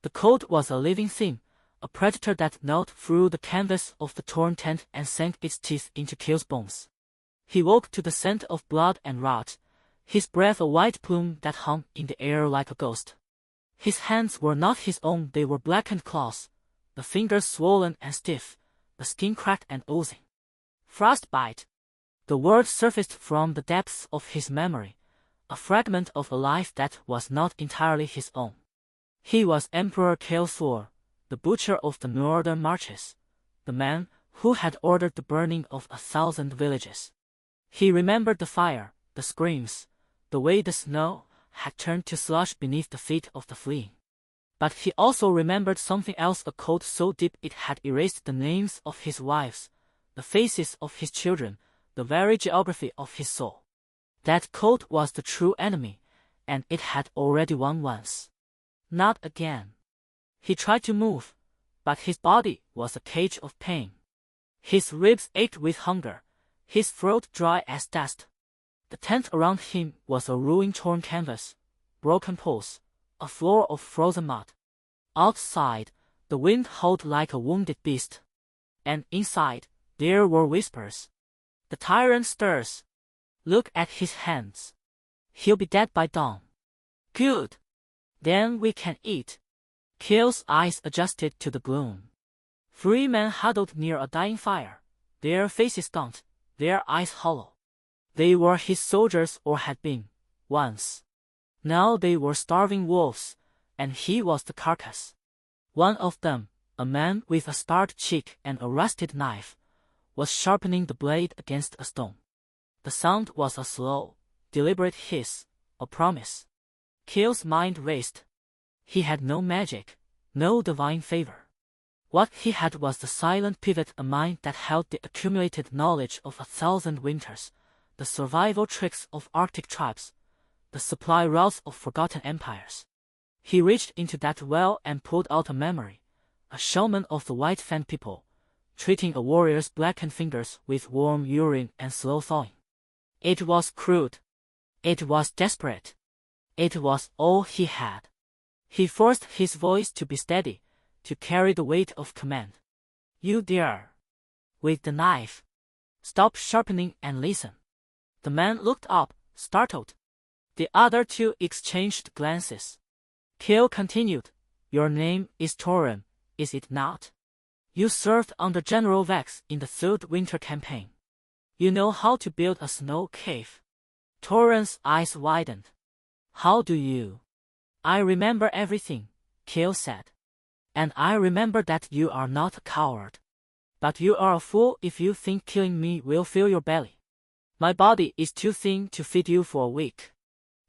The cold was a living thing, a predator that gnawed through the canvas of the torn tent and sank its teeth into Kael's bones. He woke to the scent of blood and rot, his breath a white plume that hung in the air like a ghost. His hands were not his own, they were blackened claws, the fingers swollen and stiff, the skin cracked and oozing. Frostbite. The word surfaced from the depths of his memory, a fragment of a life that was not entirely his own. He was Emperor Kael IV, the butcher of the northern marches, the man who had ordered the burning of 1,000 villages. He remembered the fire, the screams, the way the snow had turned to slush beneath the feet of the fleeing. But he also remembered something else, a cold so deep it had erased the names of his wives, the faces of his children, the very geography of his soul. That cold was the true enemy, and it had already won once. Not again. He tried to move, but his body was a cage of pain. His ribs ached with hunger, his throat dry as dust. The tent around him was a ruined torn canvas, broken poles, a floor of frozen mud. Outside, the wind howled like a wounded beast. And inside, there were whispers. The tyrant stirs. Look at his hands. He'll be dead by dawn. Good. Then we can eat. Kael's eyes adjusted to the gloom. 3 men huddled near a dying fire, their faces gaunt, their eyes hollow. They were his soldiers, or had been, once. Now they were starving wolves, and he was the carcass. One of them, a man with a scarred cheek and a rusted knife, was sharpening the blade against a stone. The sound was a slow, deliberate hiss, a promise. Kael's mind raced. He had no magic, no divine favor. What he had was the silent pivot, a mind that held the accumulated knowledge of 1,000 winters, the survival tricks of Arctic tribes, the supply routes of forgotten empires. He reached into that well and pulled out a memory, a shaman of the White Fan people, treating a warrior's blackened fingers with warm urine and slow thawing. It was crude. It was desperate. It was all he had. He forced his voice to be steady, to carry the weight of command. You there. With the knife. Stop sharpening and listen. The man looked up, startled. The other 2 exchanged glances. Kael continued, Your name is Tyrant, is it not? You served under General Vex in the 3rd winter campaign. You know how to build a snow cave. Tyrant's eyes widened. How do you? I remember everything, Kael said. And I remember that you are not a coward. But you are a fool if you think killing me will fill your belly. My body is too thin to feed you for a week.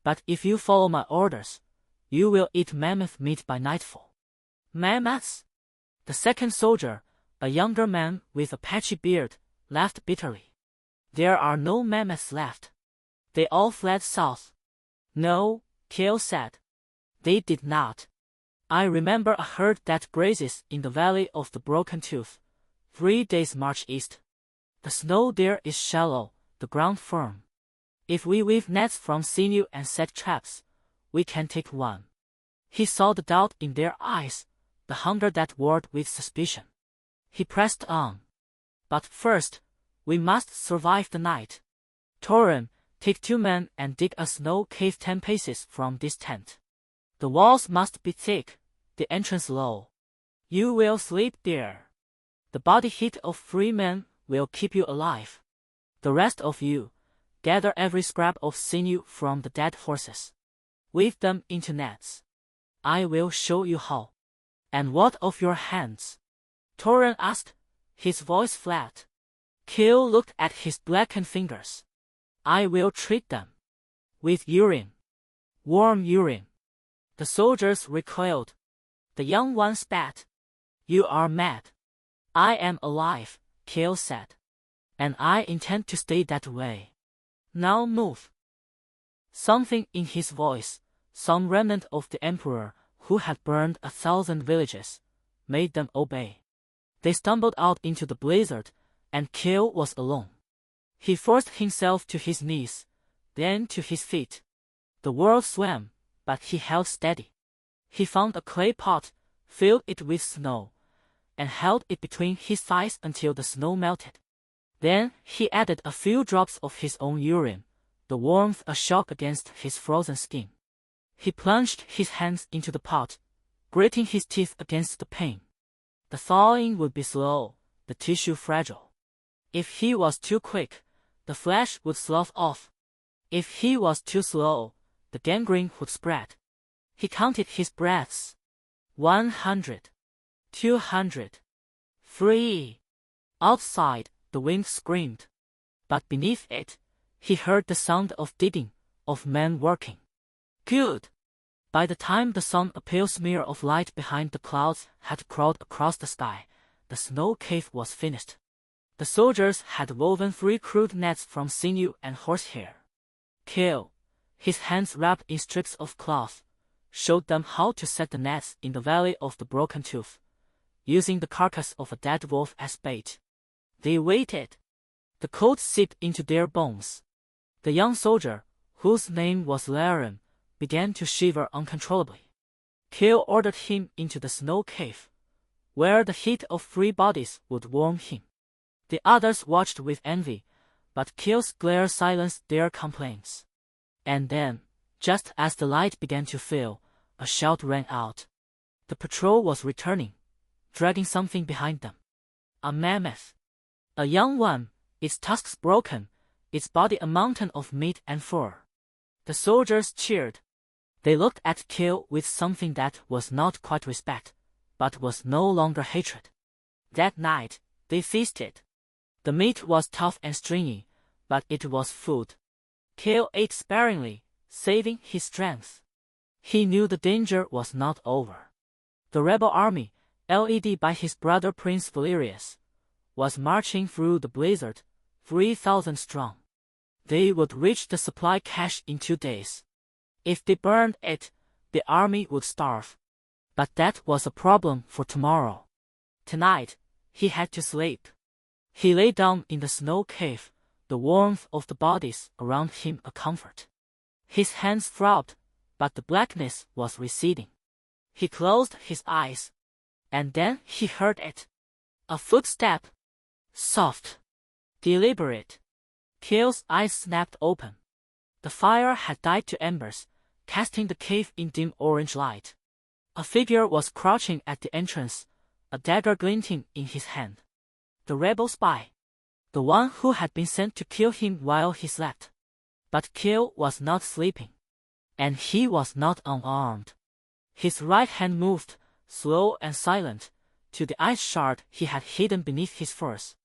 But if you follow my orders, you will eat mammoth meat by nightfall. Mammoths? The second soldier, a younger man with a patchy beard, laughed bitterly. There are no mammoths left. They all fled south. No, Kael said. They did not. I remember a herd that grazes in the valley of the Broken Tooth, 3 days' march east. The snow there is shallow, the ground firm. If we weave nets from sinew and set traps, we can take one. He saw the doubt in their eyes, the hunger that warred with suspicion. He pressed on. But first, we must survive the night. Tyrant, take 2 men and dig a snow cave 10 paces from this tent. The walls must be thick, the entrance low. You will sleep there. The body heat of 3 men will keep you alive. The rest of you, gather every scrap of sinew from the dead horses. Weave them into nets. I will show you how. And what of your hands? Tyrant asked, his voice flat. Kael looked at his blackened fingers. I will treat them. With urine. Warm urine. The soldiers recoiled. The young one spat. You are mad. I am alive, Kael said. And I intend to stay that way. Now move. Something in his voice, some remnant of the emperor who had burned 1,000 villages, made them obey. They stumbled out into the blizzard, and Kael was alone. He forced himself to his knees, then to his feet. The world swam, but he held steady. He found a clay pot, filled it with snow, and held it between his thighs until the snow melted. Then he added a few drops of his own urine, the warmth a shock against his frozen skin. He plunged his hands into the pot, gritting his teeth against the pain. The thawing would be slow, the tissue fragile. If he was too quick, the flesh would slough off. If he was too slow, the gangrene would spread. He counted his breaths. 100. 200. 3. Outside, the wind screamed. But beneath it, he heard the sound of digging, of men working. Good. By the time the sun, a pale smear of light behind the clouds, had crawled across the sky, the snow cave was finished. The soldiers had woven 3 crude nets from sinew and horsehair. Kael, his hands wrapped in strips of cloth, showed them how to set the nets in the valley of the broken tooth, using the carcass of a dead wolf as bait. They waited. The cold seeped into their bones. The young soldier, whose name was Reborn, began to shiver uncontrollably. Kael ordered him into the snow cave, where the heat of 3 bodies would warm him. The others watched with envy, but Kael's glare silenced their complaints. And then, just as the light began to fail, a shout rang out. The patrol was returning, dragging something behind them. A mammoth. A young one, its tusks broken, its body a mountain of meat and fur. The soldiers cheered. They looked at Kael with something that was not quite respect, but was no longer hatred. That night, they feasted. The meat was tough and stringy, but it was food. Kael ate sparingly, saving his strength. He knew the danger was not over. The rebel army, led by his brother Prince Valerius, was marching through the blizzard, 3,000 strong. They would reach the supply cache in 2 days. If they burned it, the army would starve. But that was a problem for tomorrow. Tonight, he had to sleep. He lay down in the snow cave, the warmth of the bodies around him a comfort. His hands throbbed, but the blackness was receding. He closed his eyes. And then he heard it. A footstep. Soft. Deliberate. Kael's eyes snapped open. The fire had died to embers, casting the cave in dim orange light. A figure was crouching at the entrance, a dagger glinting in his hand. The rebel spy. The one who had been sent to kill him while he slept. But Kael was not sleeping. And he was not unarmed. His right hand moved, slow and silent, to the ice shard he had hidden beneath his furs.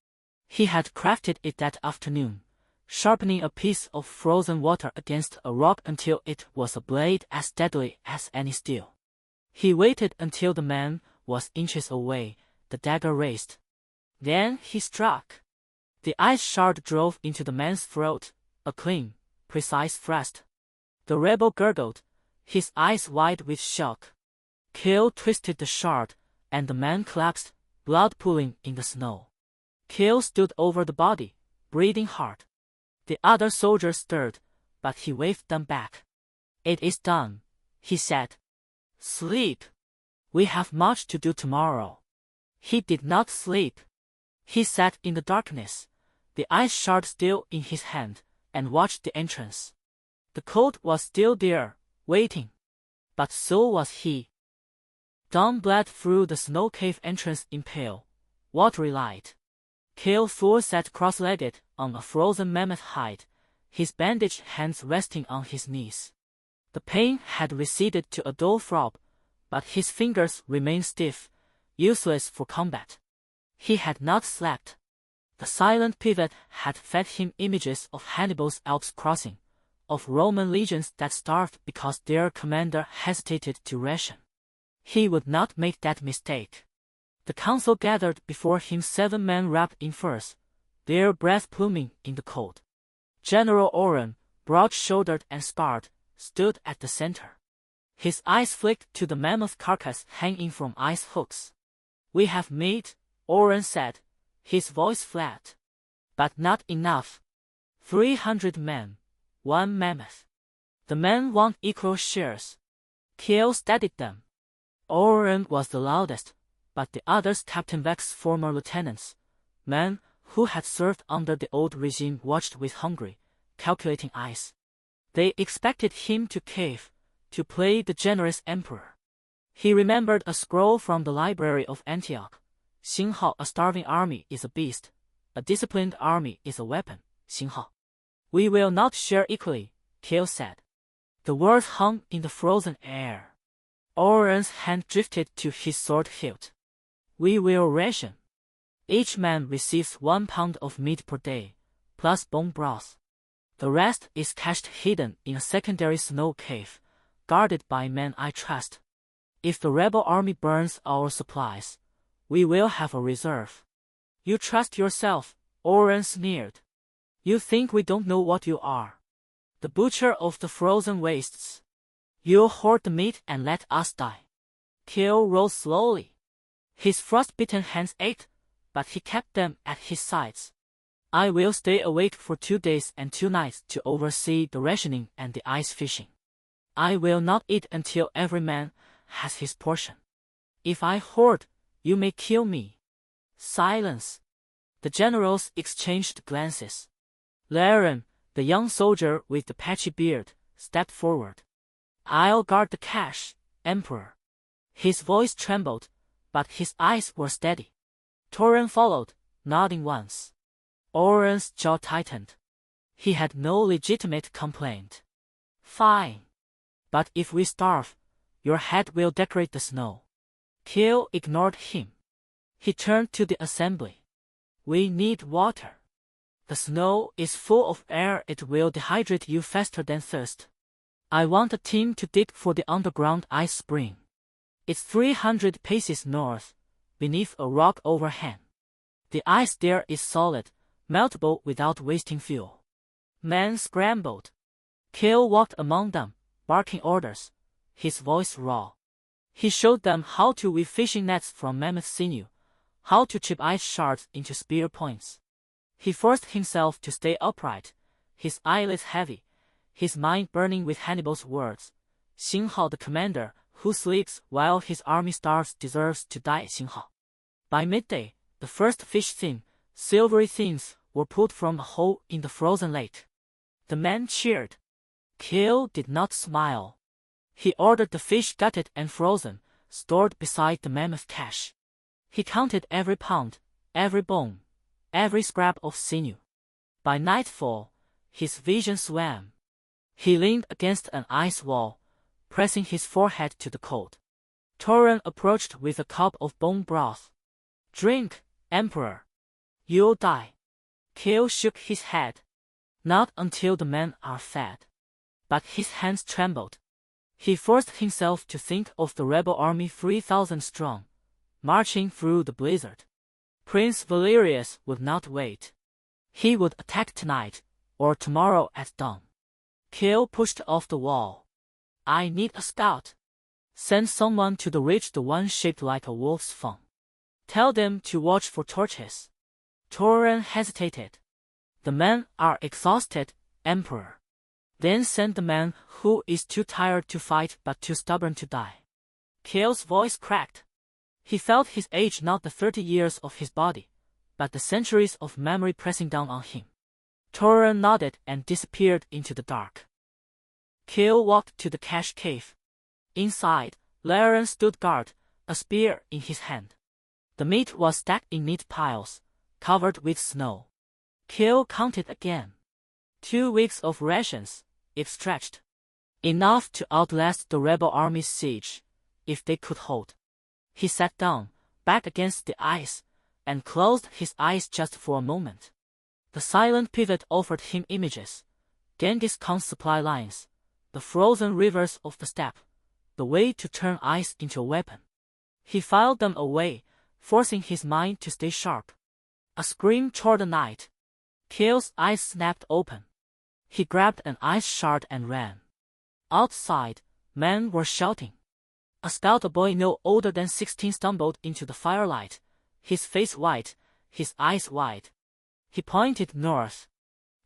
He had crafted it that afternoon, sharpening a piece of frozen water against a rock until it was a blade as deadly as any steel. He waited until the man was inches away, the dagger raised. Then he struck. The ice shard drove into the man's throat, a clean, precise thrust. The rebel gurgled, his eyes wide with shock. Kael twisted the shard, and the man collapsed, blood pooling in the snow. Kael stood over the body, breathing hard. The other soldiers stirred, but he waved them back. "It is done," he said. "Sleep. We have much to do tomorrow." He did not sleep. He sat in the darkness, the ice shard still in his hand, and watched the entrance. The cold was still there, waiting. But so was he. Dawn bled through the snow cave entrance in pale, watery light. Kael IV sat cross-legged on a frozen mammoth hide, his bandaged hands resting on his knees. The pain had receded to a dull throb, but his fingers remained stiff, useless for combat. He had not slept. The silent pivot had fed him images of Hannibal's Alps crossing, of Roman legions that starved because their commander hesitated to ration. He would not make that mistake. The council gathered before him 7 men wrapped in furs, their breath pluming in the cold. General Oren, broad-shouldered and scarred, stood at the center. His eyes flicked to the mammoth carcass hanging from ice hooks. "We have meat," Oren said, his voice flat. "But not enough. 300 men, 1 mammoth. The men want equal shares." Kael studied them. Orion was the loudest, but the others Captain Vex's former lieutenants, men who had served under the old regime, watched with hungry, calculating eyes. They expected him to cave, to play the generous emperor. He remembered a scroll from the library of Antioch. Xinghao, a starving army is a beast, a disciplined army is a weapon, Xinghao. We will not share equally, Kael said. The words hung in the frozen air. Orion's hand drifted to his sword hilt. We will ration. Each man receives 1 pound of meat per day, plus bone broth. The rest is cached hidden in a secondary snow cave, guarded by men I trust. If the rebel army burns our supplies, we will have a reserve. You trust yourself, Orion sneered. You think we don't know what you are. The butcher of the frozen wastes. You'll hoard the meat and let us die. Kael rose slowly. His frostbitten hands ached, but he kept them at his sides. I will stay awake for 2 days and 2 nights to oversee the rationing and the ice fishing. I will not eat until every man has his portion. If I hoard, you may kill me. Silence. The generals exchanged glances. Laren, the young soldier with the patchy beard, stepped forward. I'll guard the cache, Emperor. His voice trembled, but his eyes were steady. Tyrant followed, nodding once. Orion's jaw tightened. He had no legitimate complaint. Fine. But if we starve, your head will decorate the snow. Kael ignored him. He turned to the assembly. We need water. The snow is full of air. It will dehydrate you faster than thirst. I want a team to dig for the underground ice spring. It's 300 paces north, beneath a rock overhang. The ice there is solid, meltable without wasting fuel. Men scrambled. Kael walked among them, barking orders, his voice raw. He showed them how to weave fishing nets from mammoth sinew, how to chip ice shards into spear points. He forced himself to stay upright, his eyelids heavy, his mind burning with Hannibal's words. Xinghao, the commander, who sleeps while his army starves, deserves to die. Xinghao. By midday, the first fish thin, silvery things were pulled from a hole in the frozen lake. The men cheered. Kael did not smile. He ordered the fish gutted and frozen, stored beside the mammoth cache. He counted every pound, every bone, every scrap of sinew. By nightfall, his vision swam. He leaned against an ice wall, pressing his forehead to the cold. Tyrant approached with a cup of bone broth. Drink, Emperor. You'll die. Kael shook his head. Not until the men are fed. But his hands trembled. He forced himself to think of the rebel army 3,000 strong, marching through the blizzard. Prince Valerius would not wait. He would attack tonight, or tomorrow at dawn. Kael pushed off the wall. I need a scout. Send someone to the ridge, the one shaped like a wolf's fang. Tell them to watch for torches. Tyrant hesitated. The men are exhausted, Emperor. Then send the man who is too tired to fight but too stubborn to die. Kael's voice cracked. He felt his age, not the 30 years of his body, but the centuries of memory pressing down on him. Tyrant nodded and disappeared into the dark. Kael walked to the cache cave. Inside, Laren stood guard, a spear in his hand. The meat was stacked in neat piles, covered with snow. Kael counted again. 2 weeks of rations, if stretched. Enough to outlast the rebel army's siege, if they could hold. He sat down, back against the ice, and closed his eyes just for a moment. The silent pivot offered him images. Genghis Khan's supply lines, the frozen rivers of the steppe, the way to turn ice into a weapon. He filed them away, forcing his mind to stay sharp. A scream tore the night. Kael's eyes snapped open. He grabbed an ice shard and ran. Outside, men were shouting. A scout, a boy no older than 16, stumbled into the firelight, his face white, his eyes wide. He pointed north.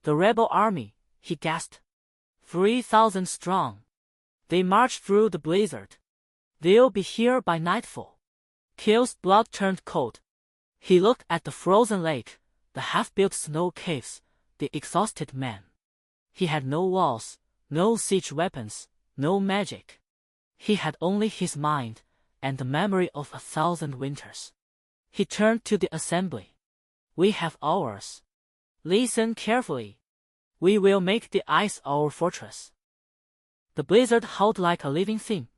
The rebel army, he gasped. 3,000 strong. They marched through the blizzard. They'll be here by nightfall. Kael's blood turned cold. He looked at the frozen lake, the half-built snow caves, the exhausted men. He had no walls, no siege weapons, no magic. He had only his mind, and the memory of 1,000 winters. He turned to the assembly. We have ours. Listen carefully. We will make the ice our fortress. The blizzard howled like a living thing,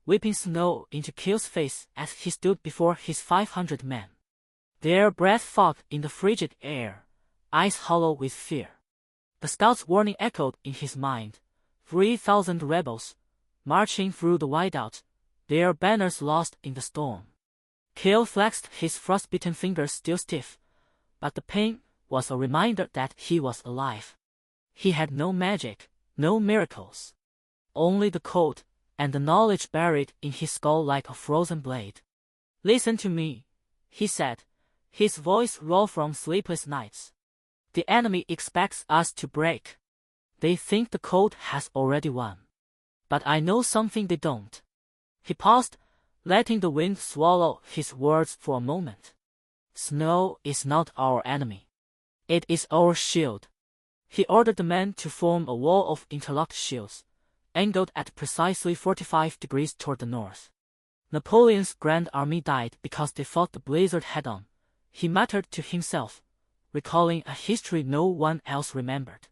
whipping snow into Kael's face as he stood before his 500 men. Their breath fought in the frigid air, eyes hollow with fear. The scout's warning echoed in his mind. 3,000 rebels, marching through the whiteout, their banners lost in the storm. Kael flexed his frostbitten fingers still stiff, but the pain was a reminder that he was alive. He had no magic, no miracles. Only the cold, and the knowledge buried in his skull like a frozen blade. Listen to me, he said, his voice raw from sleepless nights. The enemy expects us to break. They think the cold has already won. But I know something they don't. He paused, letting the wind swallow his words for a moment. Snow is not our enemy. It is our shield. He ordered the men to form a wall of interlocked shields, angled at precisely 45 degrees toward the north. Napoleon's Grand Army died because they fought the blizzard head-on, he muttered to himself, recalling a history no one else remembered.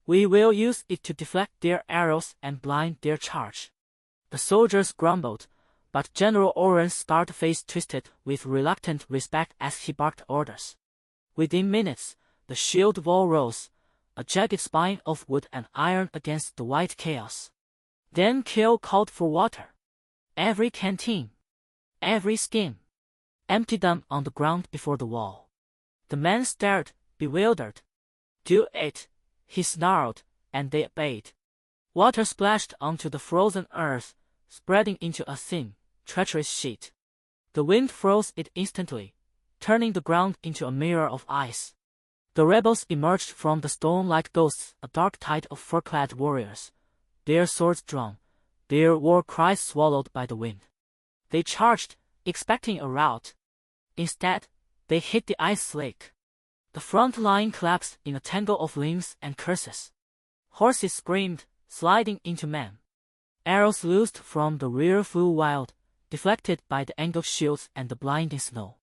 We will use it to deflect their arrows and blind their charge. The soldiers grumbled, but General Oren's scarred face twisted with reluctant respect as he barked orders. Within minutes, the shield wall rose, a jagged spine of wood and iron against the white chaos. Then Kael called for water. Every canteen, every skin. Empty them on the ground before the wall. The men stared, bewildered. Do it, he snarled, and they obeyed. Water splashed onto the frozen earth, spreading into a thin, treacherous sheet. The wind froze it instantly, turning the ground into a mirror of ice. The rebels emerged from the storm like ghosts, a dark tide of fur-clad warriors, their swords drawn, their war cries swallowed by the wind. They charged, expecting a rout. Instead, they hit the ice lake. The front line collapsed in a tangle of limbs and curses. Horses screamed, sliding into men. Arrows loosed from the rear flew wild, deflected by the angled shields and the blinding snow.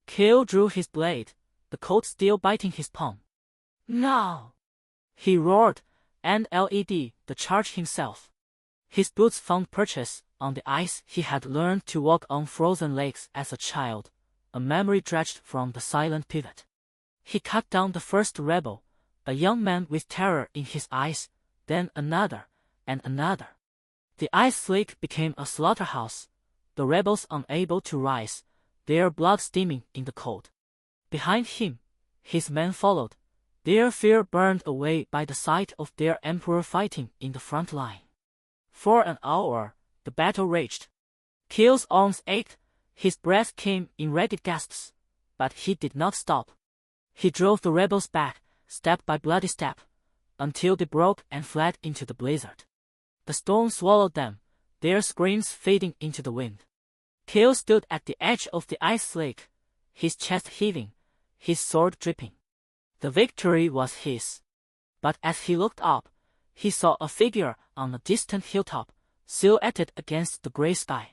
Kael drew his blade, the cold steel biting his palm. Now! He roared, and led the charge himself. His boots found purchase on the ice. He had learned to walk on frozen lakes as a child, a memory dredged from the silent pivot. He cut down the first rebel, a young man with terror in his eyes, then another, and another. The ice lake became a slaughterhouse, the rebels unable to rise, their blood steaming in the cold. Behind him, his men followed, their fear burned away by the sight of their emperor fighting in the front line. For an hour, the battle raged. Kael's arms ached, his breath came in ragged gasps, but he did not stop. He drove the rebels back, step by bloody step, until they broke and fled into the blizzard. The storm swallowed them, their screams fading into the wind. Kael stood at the edge of the ice lake, his chest heaving, his sword dripping. The victory was his. But as he looked up, he saw a figure on a distant hilltop, silhouetted against the gray sky.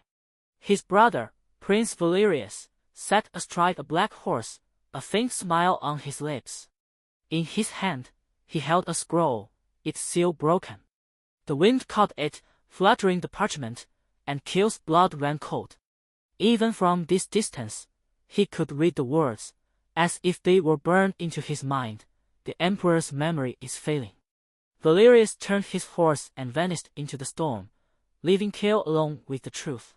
His brother, Prince Valerius, sat astride a black horse, a faint smile on his lips. In his hand, he held a scroll, its seal broken. The wind caught it, fluttering the parchment, and Kael's blood ran cold. Even from this distance, he could read the words, as if they were burned into his mind. The emperor's memory is failing. Valerius turned his horse and vanished into the storm, leaving Kael alone with the truth.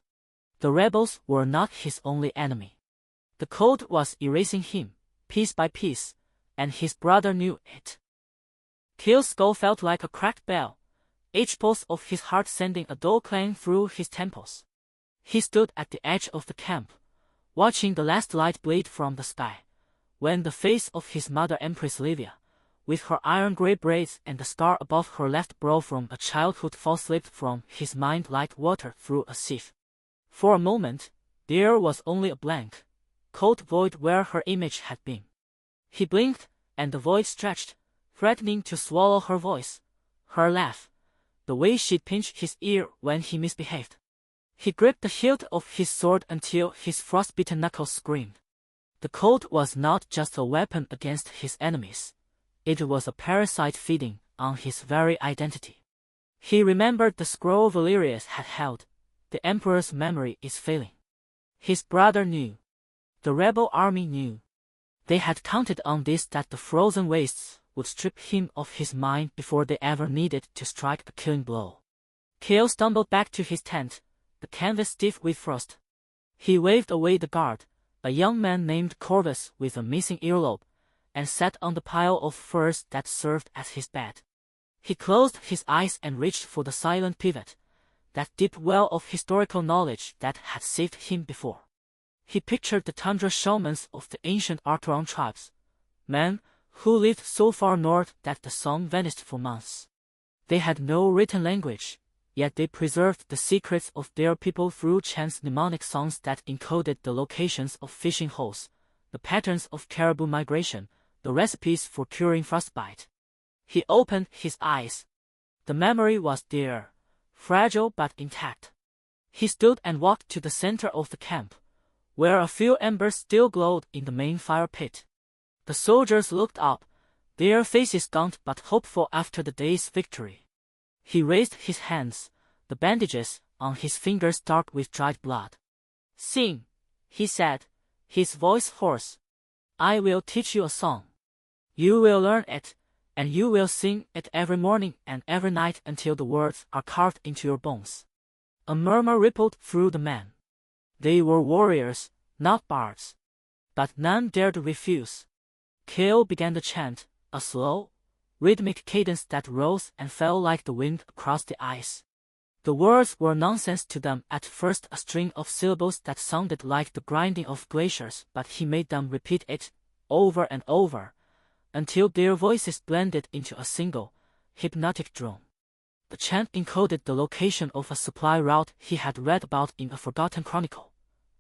The rebels were not his only enemy. The cold was erasing him, piece by piece, and his brother knew it. Kael's skull felt like a cracked bell, each pulse of his heart sending a dull clang through his temples. He stood at the edge of the camp, watching the last light bleed from the sky, when the face of his mother Empress Livia, with her iron-gray braids and the scar above her left brow from a childhood fall slipped from his mind like water through a sieve. For a moment, there was only a blank, cold void where her image had been. He blinked, and the void stretched, threatening to swallow her voice, her laugh, the way she'd pinch his ear when he misbehaved. He gripped the hilt of his sword until his frostbitten knuckles screamed. The cold was not just a weapon against his enemies. It was a parasite feeding on his very identity. He remembered the scroll Valerius had held. The Emperor's memory is failing. His brother knew. The rebel army knew. They had counted on this, that the frozen wastes would strip him of his mind before they ever needed to strike a killing blow. Kael stumbled back to his tent, the canvas stiff with frost. He waved away the guard, a young man named Corvus with a missing earlobe, and sat on the pile of furs that served as his bed. He closed his eyes and reached for the silent pivot, that deep well of historical knowledge that had saved him before. He pictured the tundra shamans of the ancient Archeron tribes, men who lived so far north that the song vanished for months. They had no written language, yet they preserved the secrets of their people through chants, mnemonic songs that encoded the locations of fishing holes, the patterns of caribou migration, the recipes for curing frostbite. He opened his eyes. The memory was there, fragile but intact. He stood and walked to the center of the camp, where a few embers still glowed in the main fire pit. The soldiers looked up, their faces gaunt but hopeful after the day's victory. He raised his hands, the bandages on his fingers dark with dried blood. "Sing," he said, his voice hoarse. "I will teach you a song. You will learn it, and you will sing it every morning and every night until the words are carved into your bones." A murmur rippled through the men. They were warriors, not bards. But none dared refuse. Kael began the chant, a slow, rhythmic cadence that rose and fell like the wind across the ice. The words were nonsense to them at first, a string of syllables that sounded like the grinding of glaciers, but he made them repeat it, over and over, until their voices blended into a single, hypnotic drone. The chant encoded the location of a supply route he had read about in a forgotten chronicle,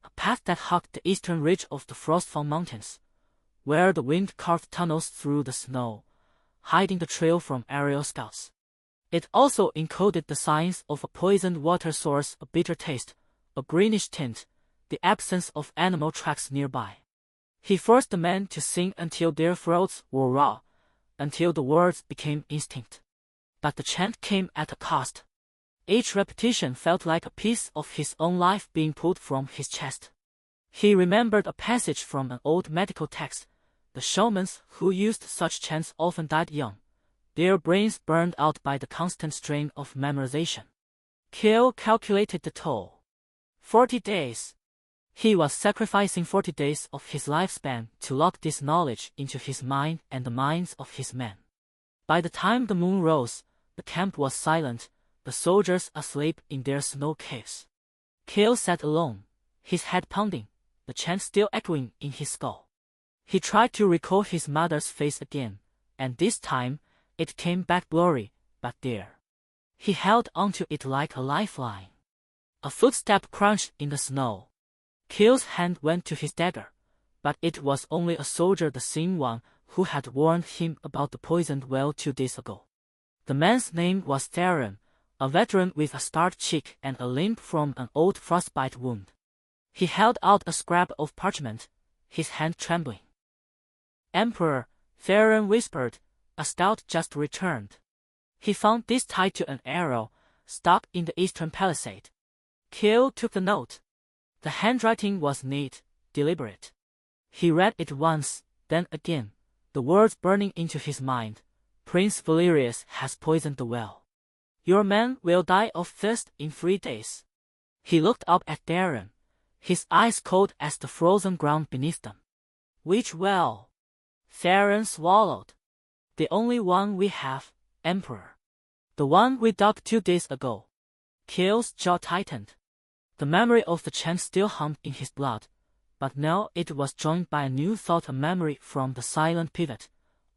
a path that hugged the eastern ridge of the Frostfall Mountains, where the wind carved tunnels through the snow, hiding the trail from aerial scouts. It also encoded the signs of a poisoned water source, a bitter taste, a greenish tint, the absence of animal tracks nearby. He forced the men to sing until their throats were raw, until the words became instinct. But the chant came at a cost. Each repetition felt like a piece of his own life being pulled from his chest. He remembered a passage from an old medical text. The shamans who used such chants often died young, their brains burned out by the constant strain of memorization. Kael calculated the toll. 40 days. He was sacrificing 40 days of his lifespan to lock this knowledge into his mind and the minds of his men. By the time the moon rose, the camp was silent, the soldiers asleep in their snow caves. Kael sat alone, his head pounding, the chant still echoing in his skull. He tried to recall his mother's face again, and this time, it came back blurry, but there. He held onto it like a lifeline. A footstep crunched in the snow. Kael's hand went to his dagger, but it was only a soldier, the same one who had warned him about the poisoned well 2 days ago. The man's name was Tyrant, a veteran with a scarred cheek and a limp from an old frostbite wound. He held out a scrap of parchment, his hand trembling. "Emperor," Tyrant whispered, "a scout just returned. He found this tied to an arrow, stuck in the eastern palisade." Kael took the note. The handwriting was neat, deliberate. He read it once, then again, the words burning into his mind. "Prince Valerius has poisoned the well. Your men will die of thirst in 3 days." He looked up at Tyrant, his eyes cold as the frozen ground beneath them. "Which well?" Tyrant swallowed. "The only one we have, Emperor. The one we dug 2 days ago." Kael's jaw tightened. The memory of the chant still hummed in his blood, but now it was joined by a new thought, a memory from the silent pivot,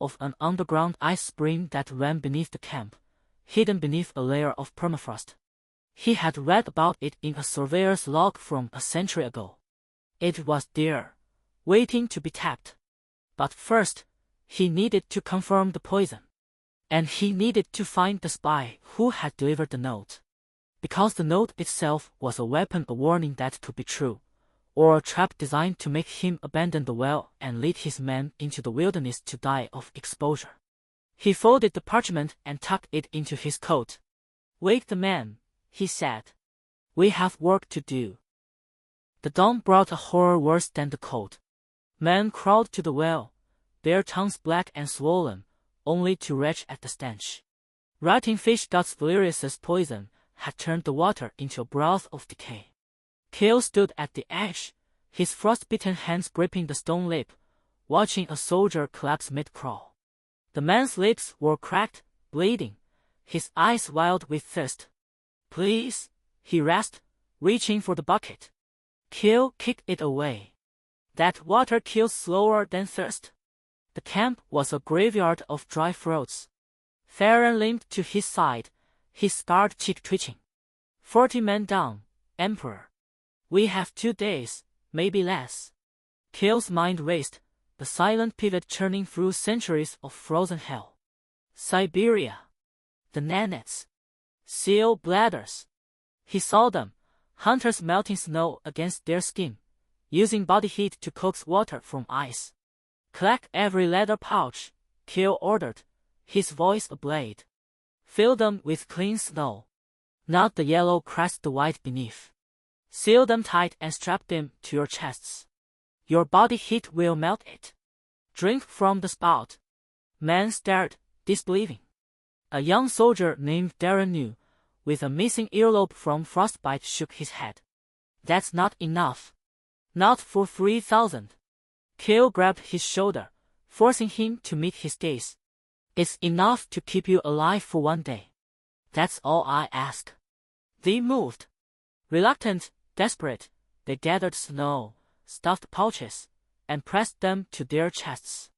of an underground ice spring that ran beneath the camp, hidden beneath a layer of permafrost. He had read about it in a surveyor's log from a century ago. It was there, waiting to be tapped. But first, he needed to confirm the poison. And he needed to find the spy who had delivered the note. Because the note itself was a weapon, a warning that could be true, or a trap designed to make him abandon the well and lead his men into the wilderness to die of exposure. He folded the parchment and tucked it into his coat. "Wake the men," he said. "We have work to do." The dawn brought a horror worse than the cold. Men crawled to the well, their tongues black and swollen, only to retch at the stench. Rotting fish God's Valerius's poison had turned the water into a broth of decay. Kael stood at the edge, his frostbitten hands gripping the stone lip, watching a soldier collapse mid-crawl. The man's lips were cracked, bleeding, his eyes wild with thirst. "Please," he rasped, reaching for the bucket. Kael kicked it away. "That water kills slower than thirst." The camp was a graveyard of dry throats. Tyrant limped to his side, his scarred cheek twitching. 40 men down, Emperor. We have 2 days, maybe less." Kael's mind raced, the silent pivot churning through centuries of frozen hell. Siberia. The Nanets. Seal bladders. He saw them, hunters melting snow against their skin, using body heat to coax water from ice. "Collect every leather pouch," Kael ordered, his voice ablaze. "Fill them with clean snow. Not the yellow crust, the white beneath. Seal them tight and strap them to your chests. Your body heat will melt it. Drink from the spout." Men stared, disbelieving. A young soldier named Tyrant, with a missing earlobe from frostbite, shook his head. "That's not enough. Not for 3,000. Kael grabbed his shoulder, forcing him to meet his gaze. "It's enough to keep you alive for 1 day. That's all I ask." They moved. Reluctant, desperate, they gathered snow, stuffed pouches, and pressed them to their chests.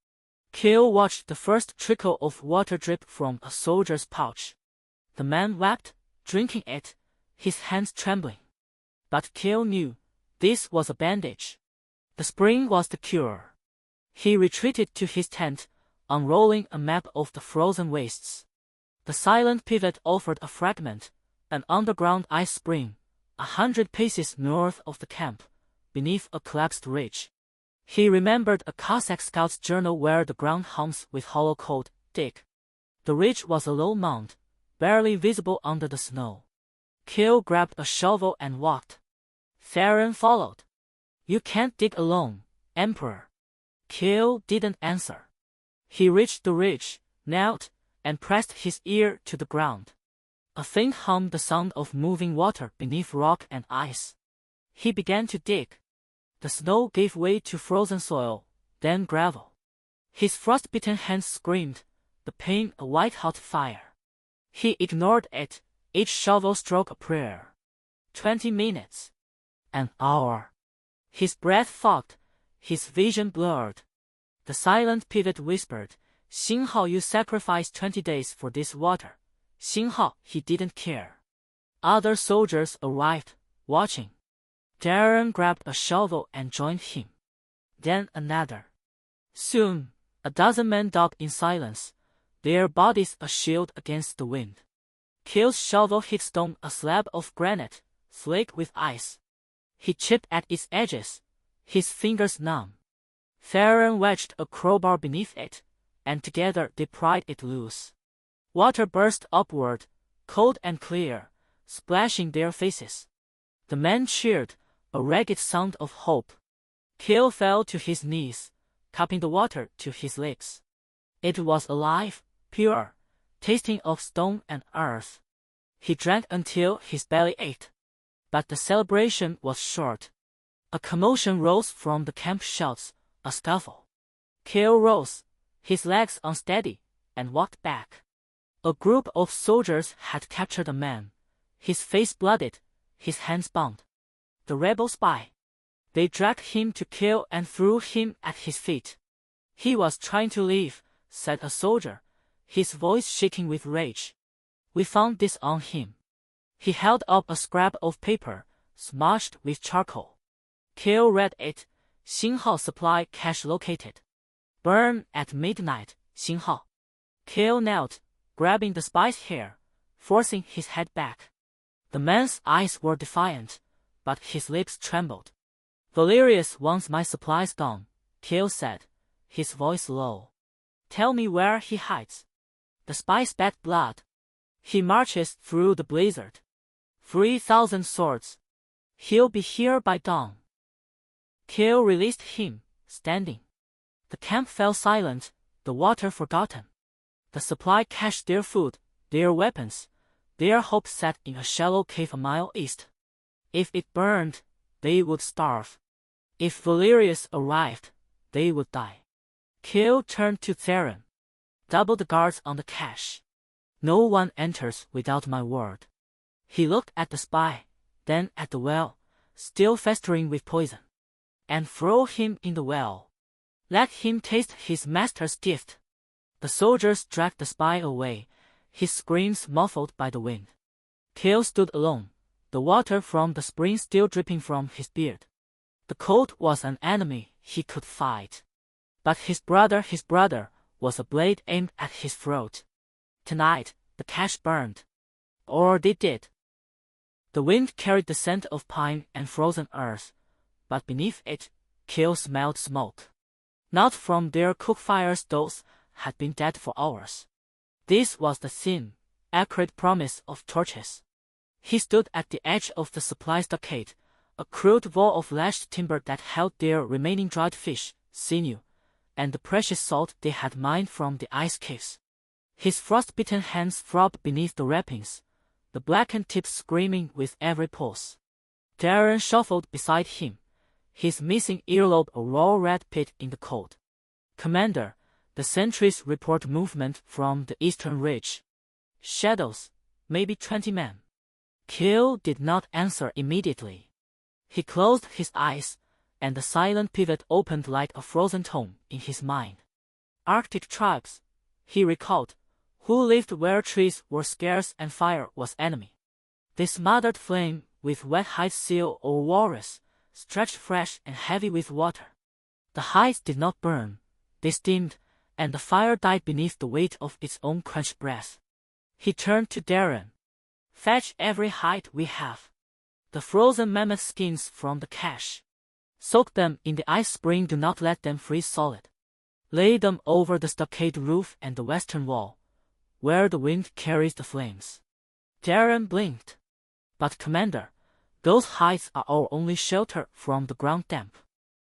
Kael watched the first trickle of water drip from a soldier's pouch. The man wept, drinking it, his hands trembling. But Kael knew this was a bandage. The spring was the cure. He retreated to his tent, unrolling a map of the frozen wastes. The silent pivot offered a fragment, an underground ice spring, 100 paces north of the camp, beneath a collapsed ridge. He remembered a Cossack scout's journal where the ground hums with hollow cold, thick. The ridge was a low mound, barely visible under the snow. Kael grabbed a shovel and walked. Tyrant followed. "You can't dig alone, Emperor." Kael didn't answer. He reached the ridge, knelt, and pressed his ear to the ground. A thing hummed, the sound of moving water beneath rock and ice. He began to dig. The snow gave way to frozen soil, then gravel. His frostbitten hands screamed, the pain a white-hot fire. He ignored it, each shovel stroke a prayer. 20 minutes. An hour. His breath fogged, his vision blurred. The silent pivot whispered, "Xinhao, you sacrificed 20 days for this water." Xinhao, he didn't care. Other soldiers arrived, watching. Tyrant grabbed a shovel and joined him. Then another. Soon, a dozen men dug in silence, their bodies a shield against the wind. Kael's shovel hit stone, a slab of granite, flaked with ice. He chipped at its edges, his fingers numb. Tyrant wedged a crowbar beneath it, and together they pried it loose. Water burst upward, cold and clear, splashing their faces. The men cheered, a ragged sound of hope. Kael fell to his knees, cupping the water to his lips. It was alive, pure, tasting of stone and earth. He drank until his belly ached. But the celebration was short. A commotion rose from the camp, shouts, a scuffle. Kael rose, his legs unsteady, and walked back. A group of soldiers had captured a man, his face blooded, his hands bound. The rebel spy. They dragged him to Kael and threw him at his feet. "He was trying to leave," said a soldier, his voice shaking with rage. "We found this on him." He held up a scrap of paper, smudged with charcoal. Kael read it. Xinhao supply cache located. Burn at midnight, Xinhao. Kael knelt, grabbing the spice hair, forcing his head back. The man's eyes were defiant, but his lips trembled. Valerius wants my supplies gone, Kael said, his voice low. Tell me where he hides. The spice bad blood. He marches through the blizzard. 3,000 swords. He'll be here by dawn. Kael released him, standing. The camp fell silent, the water forgotten. The supply cached their food, their weapons, their hope set in a shallow cave a mile east. If it burned, they would starve. If Valerius arrived, they would die. Kael turned to Tyrant. Double the guards on the cache. No one enters without my word. He looked at the spy, then at the well, still festering with poison. And throw him in the well. Let him taste his master's gift. The soldiers dragged the spy away, his screams muffled by the wind. Kael stood alone, the water from the spring still dripping from his beard. The cold was an enemy he could fight. But his brother was a blade aimed at his throat. Tonight, the cache burned. Or they did. The wind carried the scent of pine and frozen earth, but beneath it, Kael smelled smoke. Not from their cook fires, those had been dead for hours. This was the thin, acrid promise of torches. He stood at the edge of the supply stockade, a crude wall of lashed timber that held their remaining dried fish, sinew, and the precious salt they had mined from the ice caves. His frostbitten hands throbbed beneath the wrappings, the blackened tips screaming with every pulse. Tyrant shuffled beside him, his missing earlobe a raw red pit in the cold. Commander, the sentries report movement from the eastern ridge. Shadows, maybe 20 men. Kael did not answer immediately. He closed his eyes, and the silent pivot opened like a frozen tomb in his mind. Arctic tribes, he recalled, who lived where trees were scarce and fire was enemy. They smothered flame with wet hide seal or walrus, stretched fresh and heavy with water. The hides did not burn, they steamed, and the fire died beneath the weight of its own quenched breath. He turned to Tyrant. Fetch every hide we have. The frozen mammoth skins from the cache. Soak them in the ice spring, do not let them freeze solid. Lay them over the stockade roof and the western wall, where the wind carries the flames. Tyrant blinked. But Commander, those hides are our only shelter from the ground damp.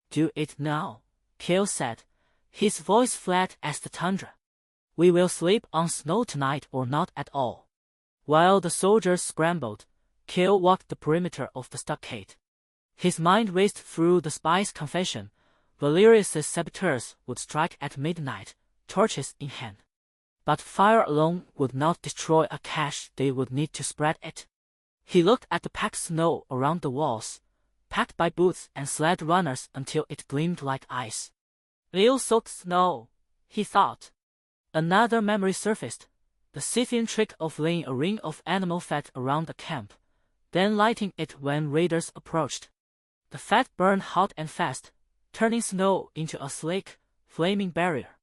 Do it now, Kael said, his voice flat as the tundra. We will sleep on snow tonight or not at all. While the soldiers scrambled, Kael walked the perimeter of the stockade. His mind raced through the spy's confession. Valerius's saboteurs would strike at midnight, torches in hand. But fire alone would not destroy a cache, they would need to spread it. He looked at the packed snow around the walls, packed by boots and sled runners until it gleamed like ice. Ill-soaked snow, he thought. Another memory surfaced, the Scythian trick of laying a ring of animal fat around the camp, then lighting it when raiders approached. The fat burned hot and fast, turning snow into a slick, flaming barrier.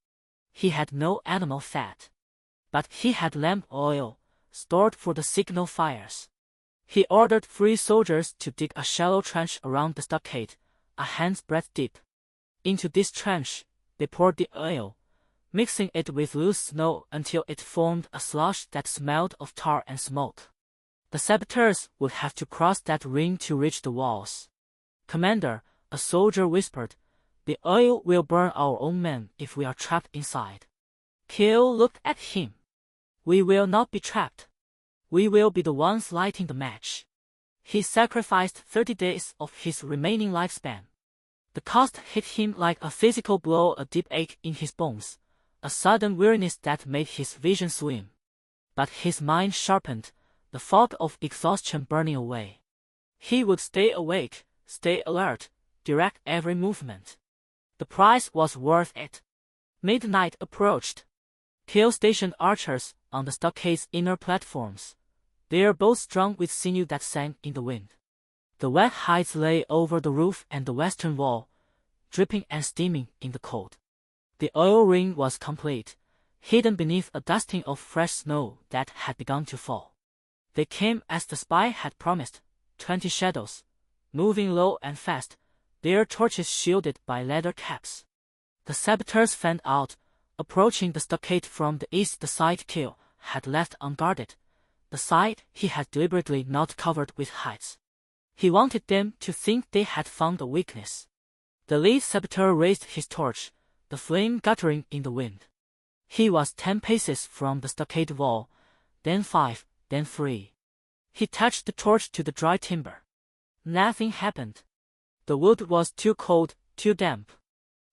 He had no animal fat. But he had lamp oil, stored for the signal fires. He ordered 3 soldiers to dig a shallow trench around the stockade, a hand's breadth deep. Into this trench, they poured the oil, mixing it with loose snow until it formed a slush that smelled of tar and smoke. The saboteurs would have to cross that ring to reach the walls. Commander, a soldier whispered, the oil will burn our own men if we are trapped inside. Kael looked at him. We will not be trapped. We will be the ones lighting the match. He sacrificed 30 days of his remaining lifespan. The cost hit him like a physical blow, a deep ache in his bones, a sudden weariness that made his vision swim. But his mind sharpened, the fog of exhaustion burning away. He would stay awake, stay alert, direct every movement. The price was worth it. Midnight approached. Kael stationed archers on the stockade's inner platforms. They are both strung with sinew that sang in the wind. The wet hides lay over the roof and the western wall, dripping and steaming in the cold. The oil ring was complete, hidden beneath a dusting of fresh snow that had begun to fall. They came as the spy had promised, 20 shadows, moving low and fast, their torches shielded by leather caps. The saboteurs fanned out, approaching the stockade from the east. The side Kael had left unguarded, the side he had deliberately not covered with hides. He wanted them to think they had found a weakness. The lead saboteur raised his torch, the flame guttering in the wind. He was 10 paces from the stockade wall, then 5, then 3. He touched the torch to the dry timber. Nothing happened. The wood was too cold, too damp.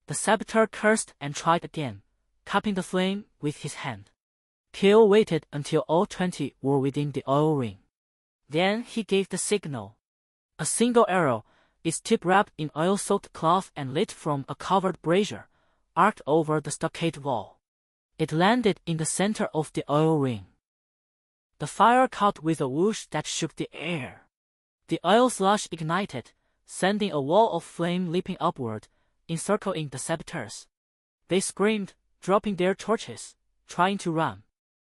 The saboteur cursed and tried again, cupping the flame with his hand. Kael waited until all 20 were within the oil ring. Then he gave the signal. A single arrow, its tip wrapped in oil-soaked cloth and lit from a covered brazier, arced over the stockade wall. It landed in the center of the oil ring. The fire caught with a whoosh that shook the air. The oil slush ignited, sending a wall of flame leaping upward, encircling the saboteurs. They screamed, dropping their torches, trying to run.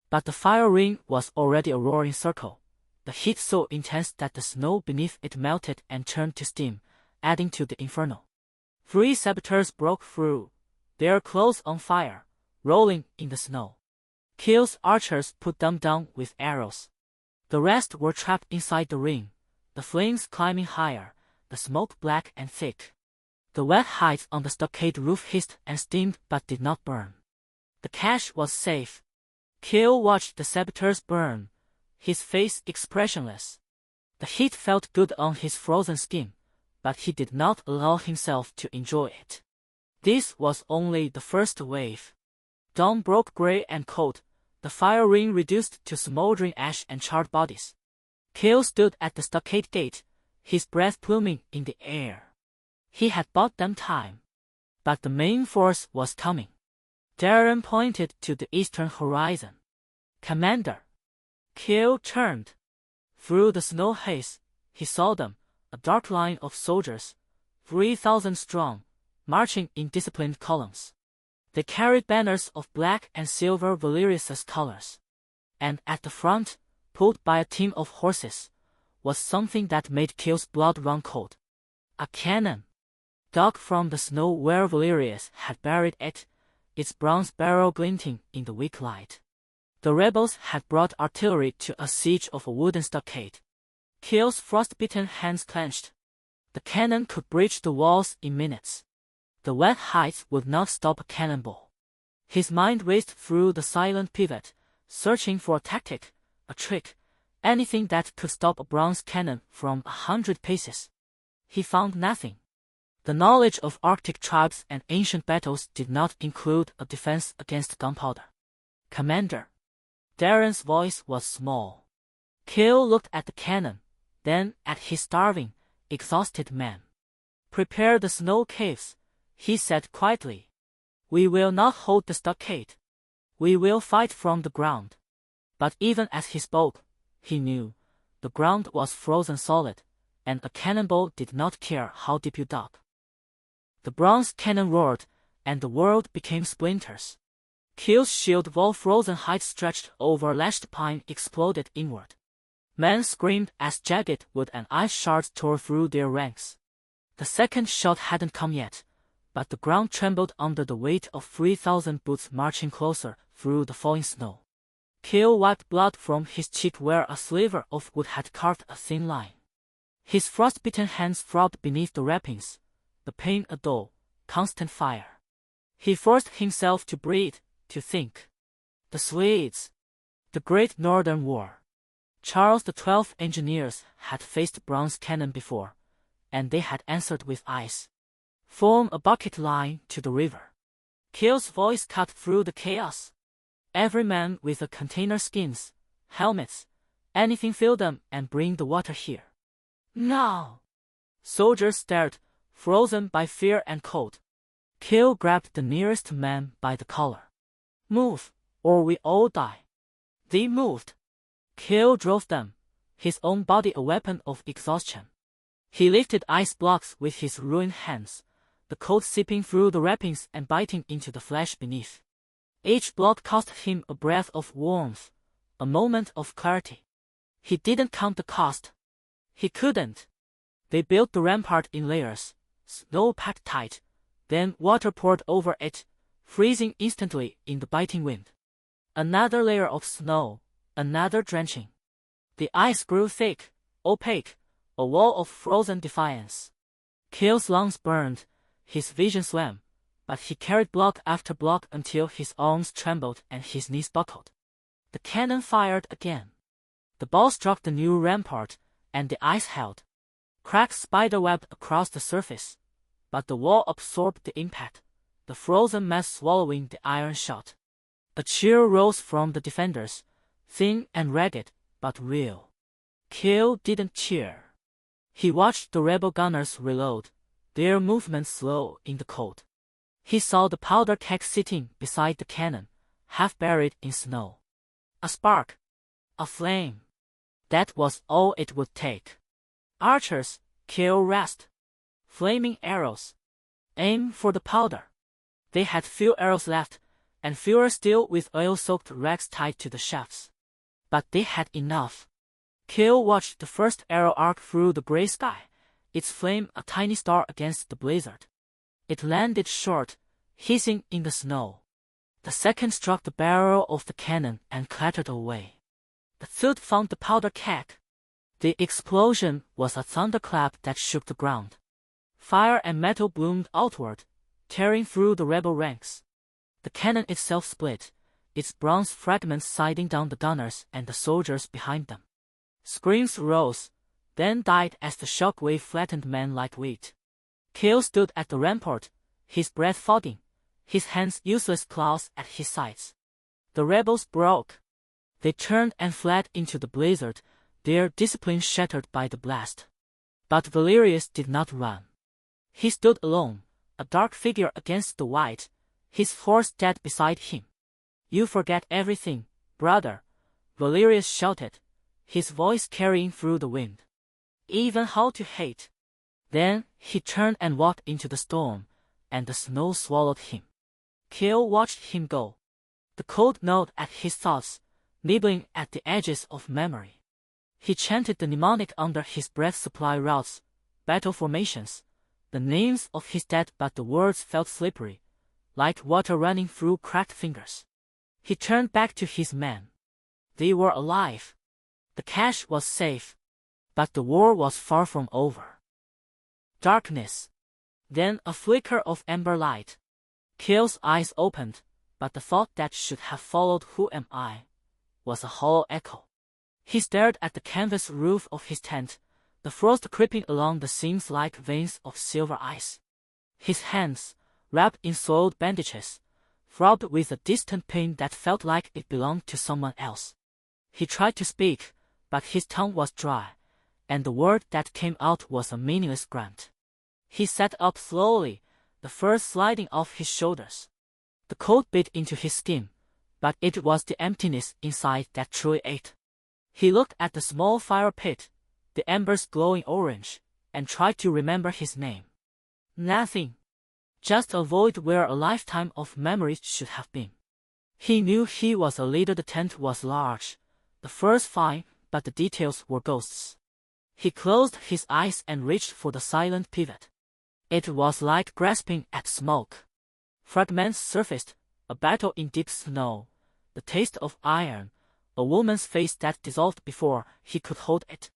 But the fire ring was already a roaring circle, the heat so intense that the snow beneath it melted and turned to steam, adding to the inferno. 3 saboteurs broke through, their clothes on fire, rolling in the snow. Kael's archers put them down with arrows. The rest were trapped inside the ring, the flames climbing higher, the smoke black and thick. The wet hides on the stockade roof hissed and steamed but did not burn. The cache was safe. Kael watched the saboteurs burn, his face expressionless. The heat felt good on his frozen skin, but he did not allow himself to enjoy it. This was only the first wave. Dawn broke gray and cold, the fire ring reduced to smoldering ash and charred bodies. Kael stood at the stockade gate, his breath pluming in the air. He had bought them time. But the main force was coming. Tyrant pointed to the eastern horizon. "Commander." Kael turned. Through the snow haze, he saw them, a dark line of soldiers, 3,000 strong, marching in disciplined columns. They carried banners of black and silver Valyrius' colors. And at the front, pulled by a team of horses, was something that made Kael's blood run cold. A cannon. Dug from the snow where Valyrius had buried it, its bronze barrel glinting in the weak light. The rebels had brought artillery to a siege of a wooden stockade. Kael's frostbitten hands clenched. The cannon could breach the walls in minutes. The wet heights would not stop a cannonball. His mind raced through the silent pivot, searching for a tactic, a trick, anything that could stop a bronze cannon from 100 paces. He found nothing. The knowledge of Arctic tribes and ancient battles did not include a defense against gunpowder. "Commander." Tyrant's voice was small. Kael looked at the cannon, then at his starving, exhausted men. "Prepare the snow caves," he said quietly. "We will not hold the stockade. We will fight from the ground." But even as he spoke, he knew, the ground was frozen solid, and a cannonball did not care how deep you dug. The bronze cannon roared, and the world became splinters. Kael's shield wall frozen height stretched over lashed pine exploded inward. Men screamed as jagged wood and ice shards tore through their ranks. The second shot hadn't come yet, but the ground trembled under the weight of 3,000 boots marching closer through the falling snow. Kael wiped blood from his cheek where a sliver of wood had carved a thin line. His frostbitten hands throbbed beneath the wrappings, the pain a dull, constant fire. He forced himself to breathe, to think. The Swedes. The Great Northern War. Charles XII engineers had faced bronze cannon before, and they had answered with ice. Form a bucket line to the river. Kael's voice cut through the chaos. "Every man with a container skins, helmets, anything fill them and bring the water here." "Now!" Soldiers stared, frozen by fear and cold. Kael grabbed the nearest man by the collar. "Move, or we all die." They moved. Kael drove them, his own body a weapon of exhaustion. He lifted ice blocks with his ruined hands, the cold seeping through the wrappings and biting into the flesh beneath. Each block cost him a breath of warmth, a moment of clarity. He didn't count the cost. He couldn't. They built the rampart in layers, snow packed tight, then water poured over it, freezing instantly in the biting wind. Another layer of snow, another drenching. The ice grew thick, opaque, a wall of frozen defiance. Kael's lungs burned, his vision swam, but he carried block after block until his arms trembled and his knees buckled. The cannon fired again. The ball struck the new rampart, and the ice held. Cracks spiderwebbed across the surface, but the wall absorbed the impact, the frozen mass swallowing the iron shot. A cheer rose from the defenders, thin and ragged, but real. Kael didn't cheer. He watched the rebel gunners reload, their movements slow in the cold. He saw the powder keg sitting beside the cannon, half buried in snow. A spark. A flame. That was all it would take. Archers, Kael rasped. Flaming arrows. Aim for the powder. They had few arrows left, and fewer still with oil-soaked rags tied to the shafts. But they had enough. Kael watched the first arrow arc through the gray sky, its flame a tiny star against the blizzard. It landed short, hissing in the snow. The second struck the barrel of the cannon and clattered away. The third found the powder keg. The explosion was a thunderclap that shook the ground. Fire and metal bloomed outward, tearing through the rebel ranks. The cannon itself split, its bronze fragments sliding down the gunners and the soldiers behind them. Screams rose, then died as the shockwave flattened men like wheat. Kael stood at the rampart, his breath fogging, his hands useless claws at his sides. The rebels broke. They turned and fled into the blizzard, their discipline shattered by the blast. But Valerius did not run. He stood alone, a dark figure against the white, his horse dead beside him. "You forget everything, brother," Valerius shouted, his voice carrying through the wind. "Even how to hate." Then he turned and walked into the storm, and the snow swallowed him. Kael watched him go. The cold gnawed at his thoughts, nibbling at the edges of memory. He chanted the mnemonic under his breath, supply routes, battle formations, the names of his dead, but the words felt slippery, like water running through cracked fingers. He turned back to his men. They were alive. The cache was safe. But the war was far from over. Darkness. Then a flicker of ember light. Kael's eyes opened, but the thought that should have followed, "Who am I?" was a hollow echo. He stared at the canvas roof of his tent, the frost creeping along the seams like veins of silver ice. His hands, wrapped in soiled bandages, throbbed with a distant pain that felt like it belonged to someone else. He tried to speak, but his tongue was dry, and the word that came out was a meaningless grunt. He sat up slowly, the fur sliding off his shoulders. The cold bit into his skin, but it was the emptiness inside that truly ate. He looked at the small fire pit, the embers glowing orange, and tried to remember his name. Nothing. Just a void where a lifetime of memories should have been. He knew he was a leader. The tent was large, the furs fine, but the details were ghosts. He closed his eyes and reached for the silent pivot. It was like grasping at smoke. Fragments surfaced, a battle in deep snow, the taste of iron, a woman's face that dissolved before he could hold it.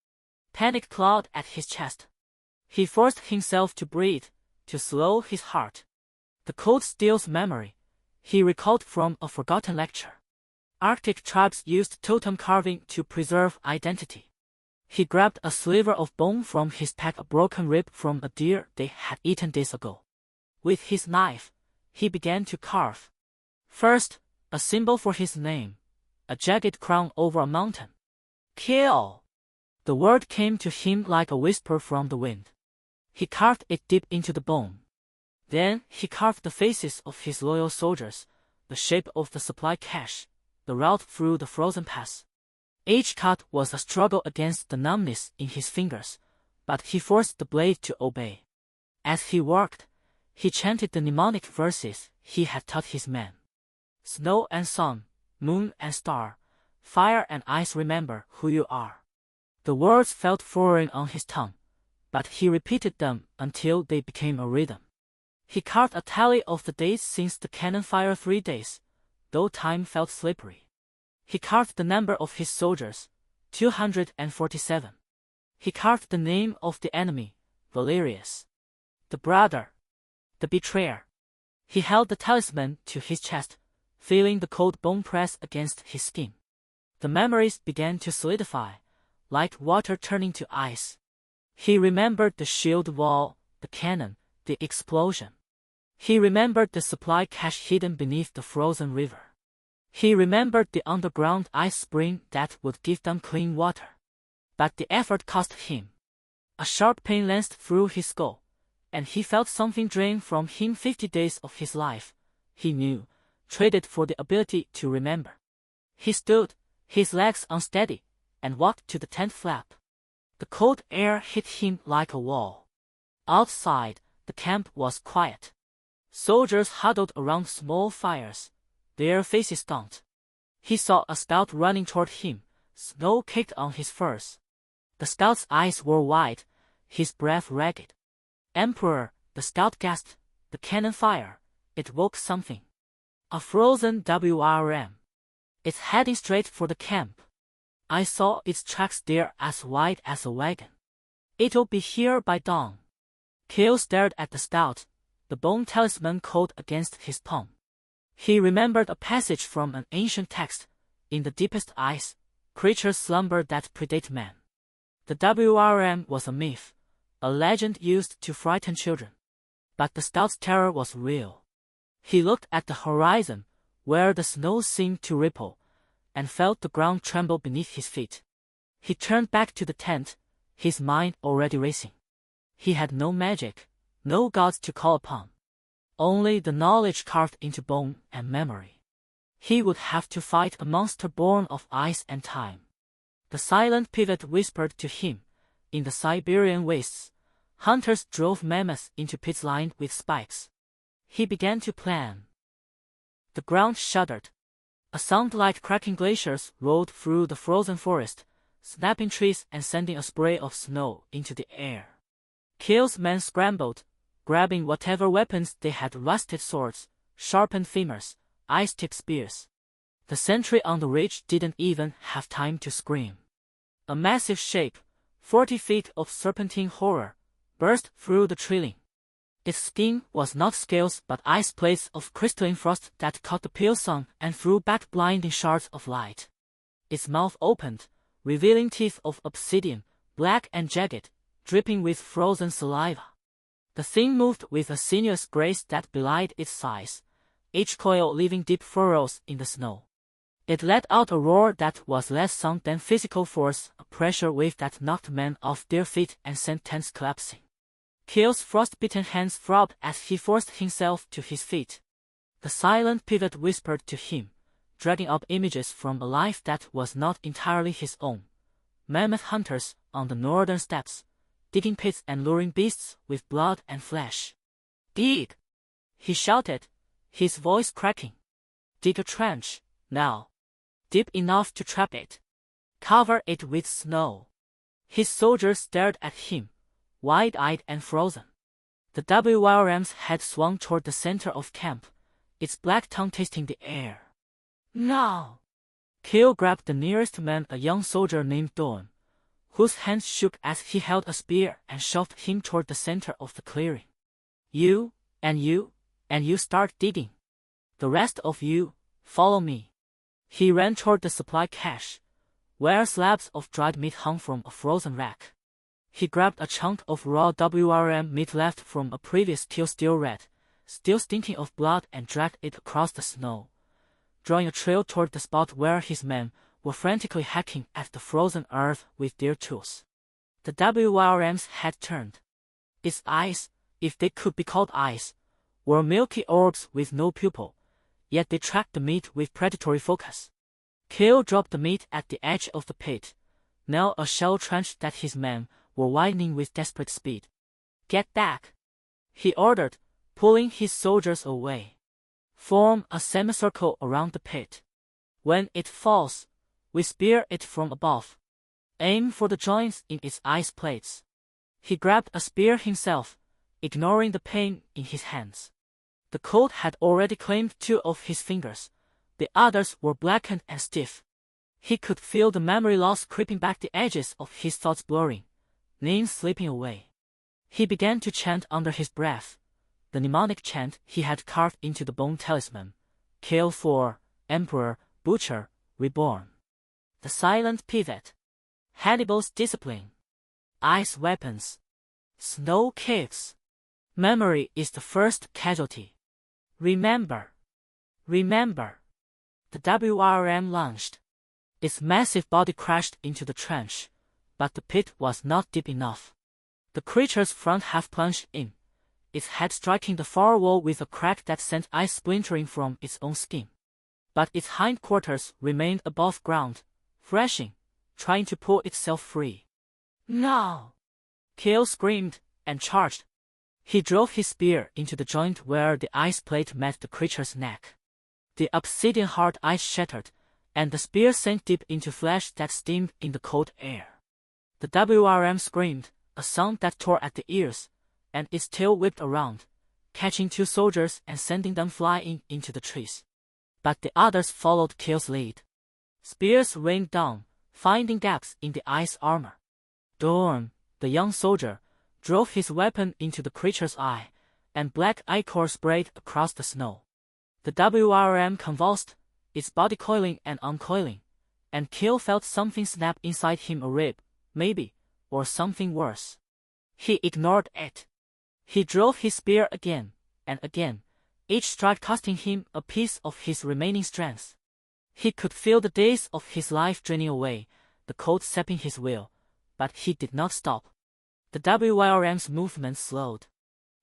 Panic clawed at his chest. He forced himself to breathe, to slow his heart. The cold steals memory, he recalled from a forgotten lecture. Arctic tribes used totem carving to preserve identity. He grabbed a sliver of bone from his pack, a broken rib from a deer they had eaten days ago. With his knife, he began to carve. First, a symbol for his name, a jagged crown over a mountain. Kael. The word came to him like a whisper from the wind. He carved it deep into the bone. Then he carved the faces of his loyal soldiers, the shape of the supply cache, the route through the frozen pass. Each cut was a struggle against the numbness in his fingers, but he forced the blade to obey. As he worked, he chanted the mnemonic verses he had taught his men. Snow and sun, moon and star, fire and ice, remember who you are. The words felt foreign on his tongue, but he repeated them until they became a rhythm. He carved a tally of the days since the cannon fire 3 days, though time felt slippery. He carved the number of his soldiers, 247. He carved the name of the enemy, Valerius. The brother. The betrayer. He held the talisman to his chest, feeling the cold bone press against his skin. The memories began to solidify, like water turning to ice. He remembered the shield wall, the cannon, the explosion. He remembered the supply cache hidden beneath the frozen river. He remembered the underground ice spring that would give them clean water. But the effort cost him. A sharp pain lanced through his skull, and he felt something drain from him 50 days of his life, he knew, traded for the ability to remember. He stood, his legs unsteady, and walked to the tent flap. The cold air hit him like a wall. Outside, the camp was quiet. Soldiers huddled around small fires, their faces gaunt. He saw a scout running toward him, snow caked on his furs. The scout's eyes were wide, his breath ragged. Emperor, the scout gasped, the cannon fire, it woke something. A frozen WRM. It's heading straight for the camp. I saw its tracks there as wide as a wagon. It'll be here by dawn. Kael stared at the scout, the bone talisman cold against his palm. He remembered a passage from an ancient text, in the deepest ice, creatures slumber that predate man. The WRM was a myth, a legend used to frighten children. But the scout's terror was real. He looked at the horizon, where the snow seemed to ripple, and felt the ground tremble beneath his feet. He turned back to the tent, his mind already racing. He had no magic, no gods to call upon. Only the knowledge carved into bone and memory. He would have to fight a monster born of ice and time. The silent pivot whispered to him. In the Siberian wastes, hunters drove mammoths into pits lined with spikes. He began to plan. The ground shuddered. A sound like cracking glaciers rolled through the frozen forest, snapping trees and sending a spray of snow into the air. Kael's men scrambled, grabbing whatever weapons they had, rusted swords, sharpened femurs, ice-tipped spears. The sentry on the ridge didn't even have time to scream. A massive shape, 40 feet of serpentine horror, burst through the trailing. Its skin was not scales but ice plates of crystalline frost that caught the pale sun and threw back blinding shards of light. Its mouth opened, revealing teeth of obsidian, black and jagged, dripping with frozen saliva. The thing moved with a sinuous grace that belied its size, each coil leaving deep furrows in the snow. It let out a roar that was less sound than physical force, a pressure wave that knocked men off their feet and sent tents collapsing. Kael's frostbitten hands throbbed as he forced himself to his feet. The silent pivot whispered to him, dragging up images from a life that was not entirely his own. Mammoth hunters on the northern steppes, digging pits and luring beasts with blood and flesh. Dig! He shouted, his voice cracking. Dig a trench, now. Deep enough to trap it. Cover it with snow. His soldiers stared at him, wide-eyed and frozen. The WRM's head swung toward the center of camp, its black tongue tasting the air. Now! Kael grabbed the nearest man, a young soldier named Dawn, whose hands shook as he held a spear, and shoved him toward the center of the clearing. You, and you, and you start digging. The rest of you, follow me. He ran toward the supply cache, where slabs of dried meat hung from a frozen rack. He grabbed a chunk of raw WRM meat left from a previous kill, still red, still stinking of blood, and dragged it across the snow, drawing a trail toward the spot where his men were frantically hacking at the frozen earth with their tools. The WRM's head turned. Its eyes, if they could be called eyes, were milky orbs with no pupil, yet they tracked the meat with predatory focus. Kael dropped the meat at the edge of the pit, now a shallow trench that his men were widening with desperate speed. "Get back," he ordered, pulling his soldiers away. "Form a semicircle around the pit. When it falls, we spear it from above. Aim for the joints in its ice plates." He grabbed a spear himself, ignoring the pain in his hands. The cold had already claimed 2 of his fingers. The others were blackened and stiff. He could feel the memory loss creeping back, the edges of his thoughts blurring, names slipping away. He began to chant under his breath, the mnemonic chant he had carved into the bone talisman: Kael IV, Emperor, Butcher, Reborn. The silent pivot. Hannibal's discipline. Ice weapons. Snow caves. Memory is the first casualty. Remember. Remember. The WRM lunged. Its massive body crashed into the trench, but the pit was not deep enough. The creature's front half plunged in, its head striking the far wall with a crack that sent ice splintering from its own skin. But its hindquarters remained above ground, thrashing, trying to pull itself free. "No!" Kael screamed and charged. He drove his spear into the joint where the ice plate met the creature's neck. The obsidian-hard ice shattered, and the spear sank deep into flesh that steamed in the cold air. The WRM screamed, a sound that tore at the ears, and its tail whipped around, catching 2 soldiers and sending them flying into the trees. But the others followed Kael's lead. Spears rained down, finding gaps in the ice armor. Dorn, the young soldier, drove his weapon into the creature's eye, and black ichor sprayed across the snow. The WRM convulsed, its body coiling and uncoiling, and Kael felt something snap inside him, a rib, maybe, or something worse. He ignored it. He drove his spear again and again, each strike costing him a piece of his remaining strength. He could feel the days of his life draining away, the cold sapping his will, but he did not stop. The WRM's movement slowed.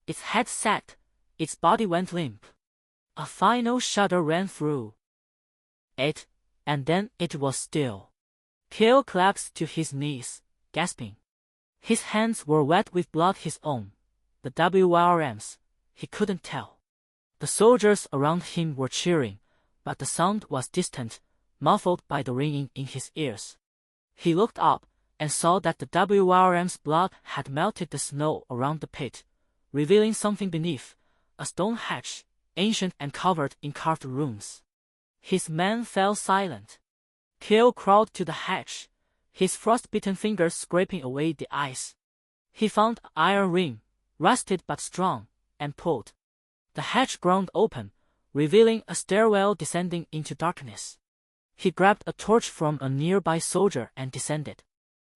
Its head sagged, its body went limp. A final shudder ran through it, and then it was still. Kael collapsed to his knees, gasping. His hands were wet with blood, his own, the WRM's, he couldn't tell. The soldiers around him were cheering, but the sound was distant, muffled by the ringing in his ears. He looked up and saw that the WRM's blood had melted the snow around the pit, revealing something beneath, a stone hatch, ancient and covered in carved runes. His men fell silent. Kael crawled to the hatch, his frostbitten fingers scraping away the ice. He found an iron ring, rusted but strong, and pulled. The hatch ground open, revealing a stairwell descending into darkness. He grabbed a torch from a nearby soldier and descended.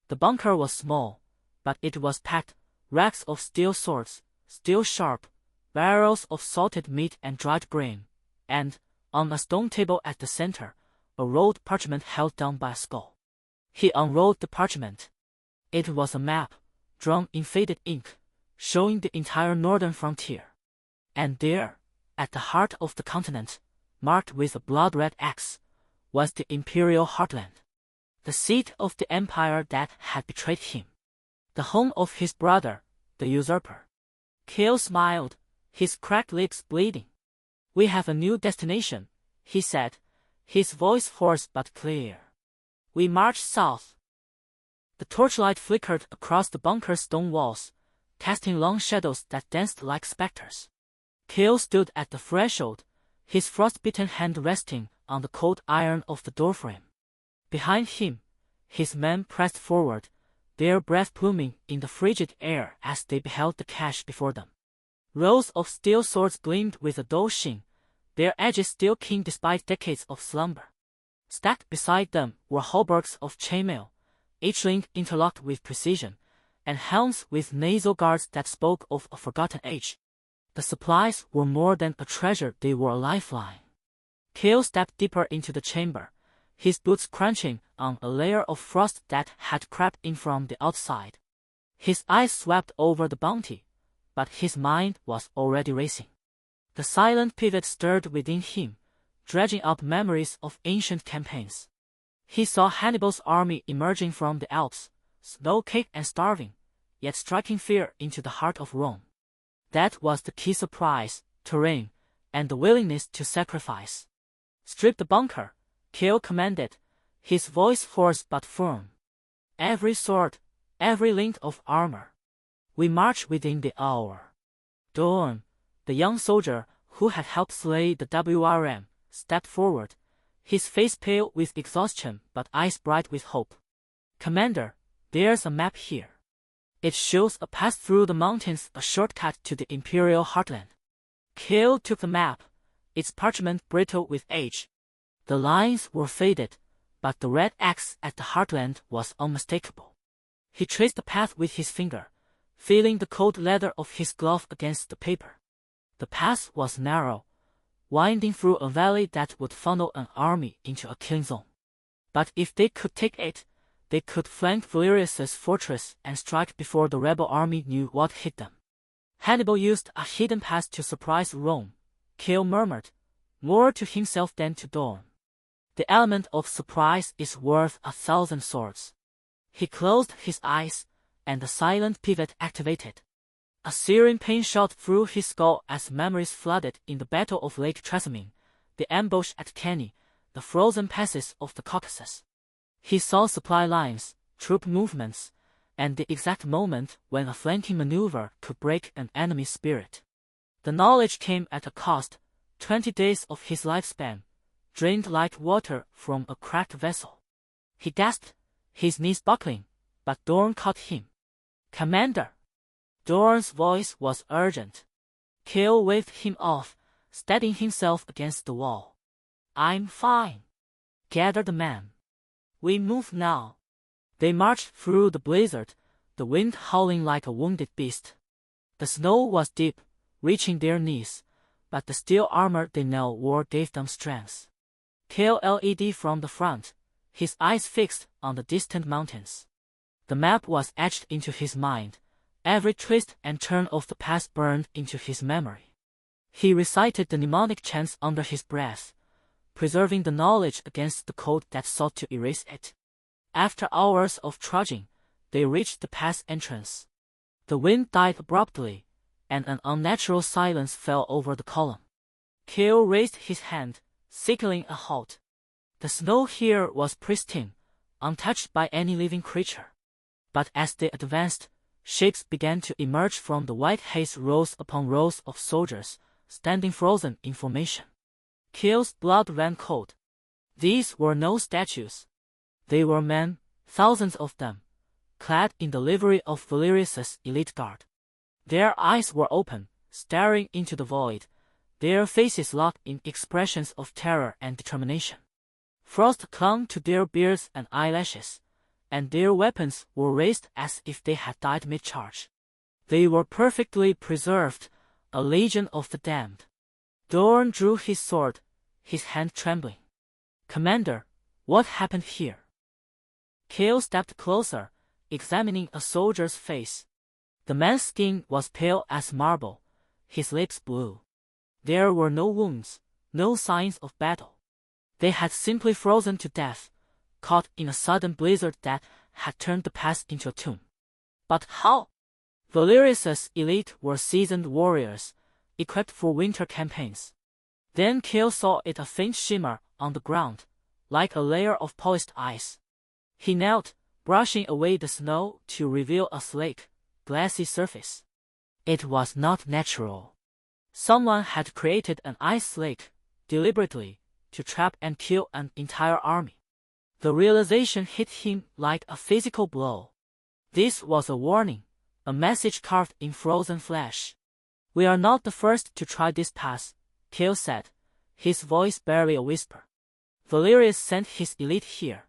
The bunker was small, but it was packed, racks of steel swords, steel sharp, barrels of salted meat and dried grain, and, on a stone table at the center, a rolled parchment held down by a skull. He unrolled the parchment. It was a map, drawn in faded ink, showing the entire northern frontier. And there, at the heart of the continent, marked with a blood-red X, was the imperial heartland. The seat of the empire that had betrayed him. The home of his brother, the usurper. Kael smiled, his cracked lips bleeding. "We have a new destination," he said, his voice hoarse but clear. "We march south." The torchlight flickered across the bunker's stone walls, casting long shadows that danced like specters. Kael stood at the threshold, his frostbitten hand resting on the cold iron of the doorframe. Behind him, his men pressed forward, their breath pluming in the frigid air as they beheld the cache before them. Rows of steel swords gleamed with a dull sheen, their edges still keen despite decades of slumber. Stacked beside them were hauberks of chainmail, each link interlocked with precision, and helms with nasal guards that spoke of a forgotten age. The supplies were more than a treasure, they were a lifeline. Kael stepped deeper into the chamber, his boots crunching on a layer of frost that had crept in from the outside. His eyes swept over the bounty, but his mind was already racing. The silent pivot stirred within him, dredging up memories of ancient campaigns. He saw Hannibal's army emerging from the Alps, snow-caked and starving, yet striking fear into the heart of Rome. That was the key: surprise, terrain, and the willingness to sacrifice. "Strip the bunker," Kael commanded, his voice hoarse but firm. "Every sword, every link of armor. We march within the hour." Dorn, the young soldier who had helped slay the WRM, stepped forward, his face pale with exhaustion but eyes bright with hope. "Commander, there's a map here. It shows a path through the mountains, a shortcut to the Imperial heartland." Kael took the map, its parchment brittle with age. The lines were faded, but the red X at the heartland was unmistakable. He traced the path with his finger, feeling the cold leather of his glove against the paper. The path was narrow, winding through a valley that would funnel an army into a killing zone. But if they could take it, they could flank Valerius's fortress and strike before the rebel army knew what hit them. "Hannibal used a hidden path to surprise Rome," Kael murmured, more to himself than to Dorn. "The element of surprise is worth 1,000 swords." He closed his eyes, and the silent pivot activated. A searing pain shot through his skull as memories flooded in the Battle of Lake Trasimene, the ambush at Cannae, the frozen passes of the Caucasus. He saw supply lines, troop movements, and the exact moment when a flanking maneuver could break an enemy's spirit. The knowledge came at a cost: 20 days of his lifespan, drained like water from a cracked vessel. He gasped, his knees buckling, but Dorn caught him. "Commander!" Dorn's voice was urgent. Kael waved him off, steadying himself against the wall. "I'm fine. Gather the men. We move now." They marched through the blizzard, the wind howling like a wounded beast. The snow was deep, reaching their knees, but the steel armor they now wore gave them strength. Kael led from the front, his eyes fixed on the distant mountains. The map was etched into his mind, every twist and turn of the path burned into his memory. He recited the mnemonic chants under his breath, preserving the knowledge against the cold that sought to erase it. After hours of trudging, they reached the pass entrance. The wind died abruptly, and an unnatural silence fell over the column. Kael raised his hand, signaling a halt. The snow here was pristine, untouched by any living creature. But as they advanced, shapes began to emerge from the white haze, rows upon rows of soldiers, standing frozen in formation. Kael's blood ran cold. These were no statues. They were men, thousands of them, clad in the livery of Valerius's elite guard. Their eyes were open, staring into the void, their faces locked in expressions of terror and determination. Frost clung to their beards and eyelashes, and their weapons were raised as if they had died mid-charge. They were perfectly preserved, a legion of the damned. Dorn drew his sword, his hand trembling. "Commander, what happened here?" Kael stepped closer, examining a soldier's face. The man's skin was pale as marble, his lips blue. There were no wounds, no signs of battle. They had simply frozen to death, caught in a sudden blizzard that had turned the pass into a tomb. But how? Valerius's elite were seasoned warriors, equipped for winter campaigns. Then Kael saw a faint shimmer on the ground, like a layer of polished ice. He knelt, brushing away the snow to reveal a slate, glassy surface. It was not natural. Someone had created an ice lake, deliberately, to trap and kill an entire army. The realization hit him like a physical blow. This was a warning, a message carved in frozen flesh. "We are not the first to try this pass," Kael said, his voice barely a whisper. "Valerius sent his elite here,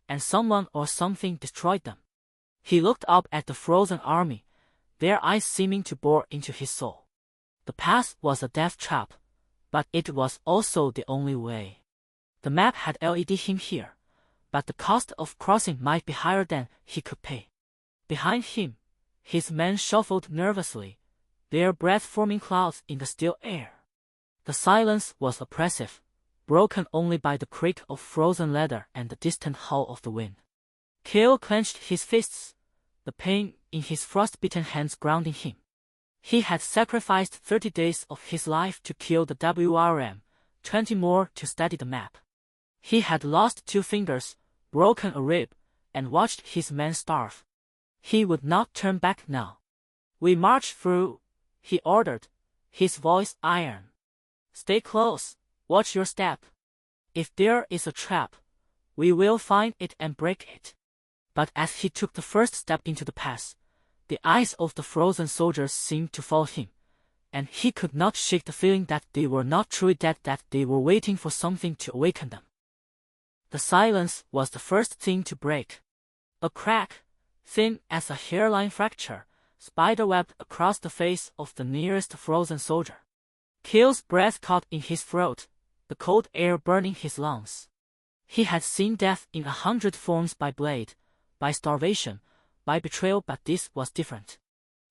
and someone or something destroyed them." He looked up at the frozen army, their eyes seeming to bore into his soul. The path was a death trap, but it was also the only way. The map had led him here, but the cost of crossing might be higher than he could pay. Behind him, his men shuffled nervously, their breath forming clouds in the still air. The silence was oppressive, broken only by the creak of frozen leather and the distant howl of the wind. Kael clenched his fists, the pain in his frostbitten hands grounding him. He had sacrificed 30 days of his life to kill the WRM, 20 more to study the map. He had lost 2 fingers, broken a rib, and watched his men starve. He would not turn back now. "We march through," he ordered, his voice iron. "Stay close, watch your step. If there is a trap, we will find it and break it." But as he took the first step into the pass, the eyes of the frozen soldiers seemed to follow him, and he could not shake the feeling that they were not truly dead, that they were waiting for something to awaken them. The silence was the first thing to break. A crack, thin as a hairline fracture, spiderwebbed across the face of the nearest frozen soldier. Kael's breath caught in his throat, the cold air burning his lungs. He had seen death in 100 forms, by blade, by starvation, by betrayal, but this was different.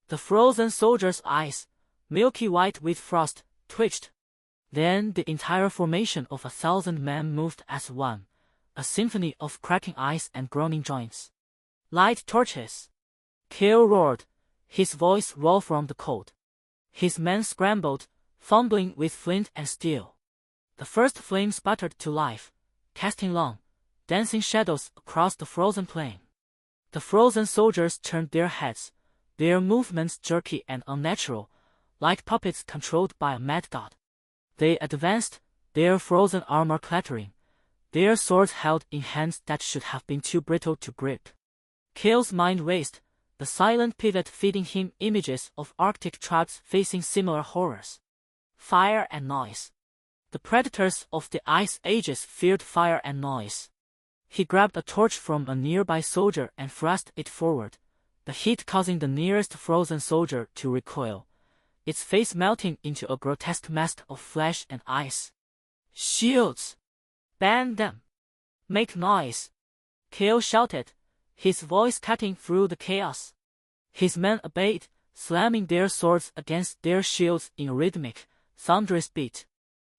The frozen soldier's eyes, milky white with frost, twitched. Then the entire formation of 1,000 men moved as one, a symphony of cracking eyes and groaning joints. "Light torches!" Kael roared, his voice raw from the cold. His men scrambled, fumbling with flint and steel. The first flame sputtered to life, casting long, dancing shadows across the frozen plain. The frozen soldiers turned their heads, their movements jerky and unnatural, like puppets controlled by a mad god. They advanced, their frozen armor clattering, their swords held in hands that should have been too brittle to grip. Kael's mind raced, the silent pivot feeding him images of Arctic tribes facing similar horrors. Fire and noise. The predators of the Ice Ages feared fire and noise. He grabbed a torch from a nearby soldier and thrust it forward, the heat causing the nearest frozen soldier to recoil, its face melting into a grotesque mask of flesh and ice. "Shields! Ban them! Make noise!" Kael shouted, his voice cutting through the chaos. His men obeyed, slamming their swords against their shields in a rhythmic, thunderous beat.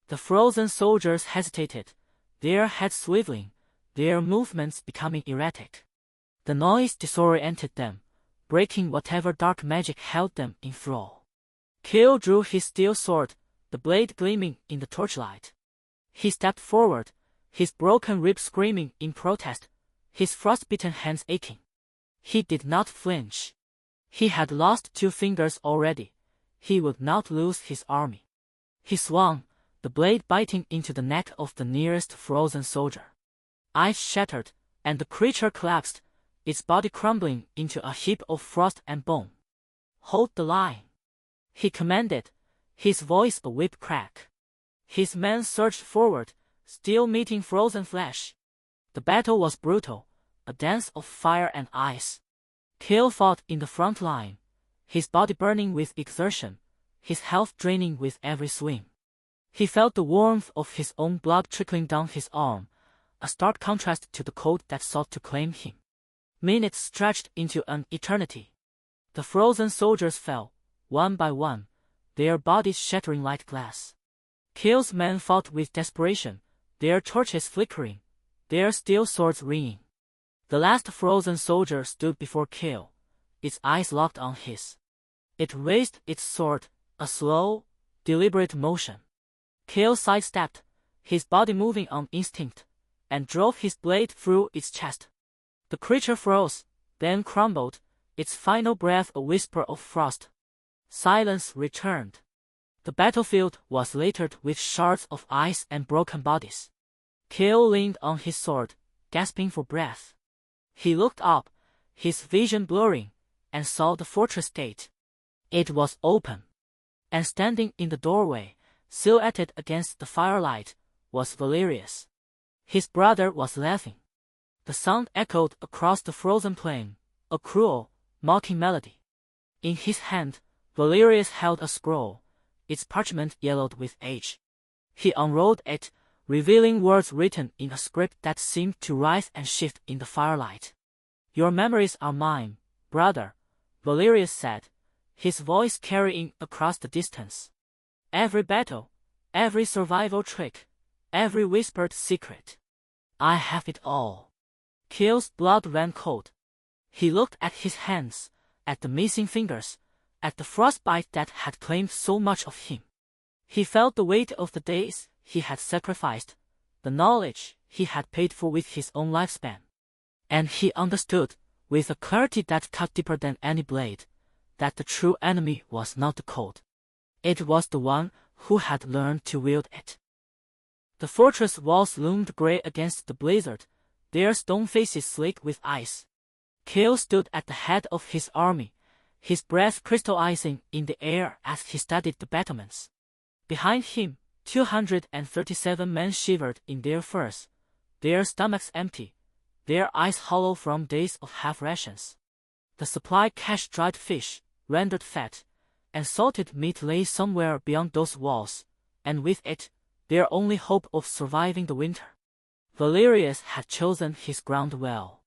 The frozen soldiers hesitated, their heads swiveling, their movements becoming erratic. The noise disoriented them, breaking whatever dark magic held them in thrall. Kael drew his steel sword, the blade gleaming in the torchlight. He stepped forward, his broken ribs screaming in protest, his frostbitten hands aching. He did not flinch. He had lost 2 fingers already. He would not lose his army. He swung, the blade biting into the neck of the nearest frozen soldier. Ice shattered, and the creature collapsed, its body crumbling into a heap of frost and bone. "Hold the line," he commanded, his voice a whip crack. His men surged forward, still meeting frozen flesh. The battle was brutal, a dance of fire and ice. Kael fought in the front line, his body burning with exertion, his health draining with every swing. He felt the warmth of his own blood trickling down his arm, a stark contrast to the cold that sought to claim him. Minutes stretched into an eternity. The frozen soldiers fell, one by one, their bodies shattering like glass. Kael's men fought with desperation, their torches flickering, their steel swords ringing. The last frozen soldier stood before Kael, its eyes locked on his. It raised its sword, a slow, deliberate motion. Kael sidestepped, his body moving on instinct, and drove his blade through its chest. The creature froze, then crumbled, its final breath a whisper of frost. Silence returned. The battlefield was littered with shards of ice and broken bodies. Kael leaned on his sword, gasping for breath. He looked up, his vision blurring, and saw the fortress gate. It was open. And standing in the doorway, silhouetted against the firelight, was Valerius. His brother was laughing. The sound echoed across the frozen plain, a cruel, mocking melody. In his hand, Valerius held a scroll, its parchment yellowed with age. He unrolled it, revealing words written in a script that seemed to rise and shift in the firelight. "Your memories are mine, brother," Valerius said, his voice carrying across the distance. "Every battle, every survival trick, every whispered secret. I have it all. Kael's blood ran cold. He looked at his hands, at the missing fingers, at the frostbite that had claimed so much of him. He felt the weight of the days he had sacrificed, the knowledge he had paid for with his own lifespan. And he understood, with a clarity that cut deeper than any blade, that the true enemy was not the cold. It was the one who had learned to wield it. The fortress walls loomed gray against the blizzard, their stone faces slick with ice. Kael stood at the head of his army, his breath crystallizing in the air as he studied the battlements. Behind him, 237 men shivered in their furs, their stomachs empty, their eyes hollow from days of half rations. The supply cache dried fish, rendered fat, and salted meat lay somewhere beyond those walls, and with it, their only hope of surviving the winter. Valerius had chosen his ground well.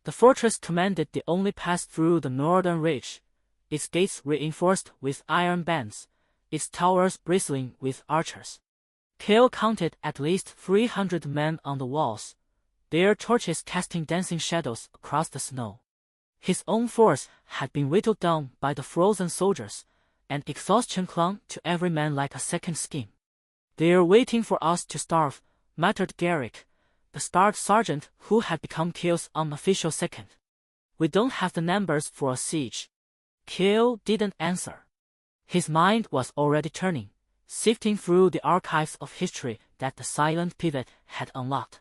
The fortress commanded the only pass through the northern ridge, its gates reinforced with iron bands, its towers bristling with archers. Kael counted at least 300 men on the walls, their torches casting dancing shadows across the snow. His own force had been whittled down by the frozen soldiers, and exhaustion clung to every man like a second skin. "They're waiting for us to starve," muttered Garrick, the scarred sergeant who had become Kael's unofficial second. "We don't have the numbers for a siege." Kael didn't answer. His mind was already turning, sifting through the archives of history that the silent pivot had unlocked.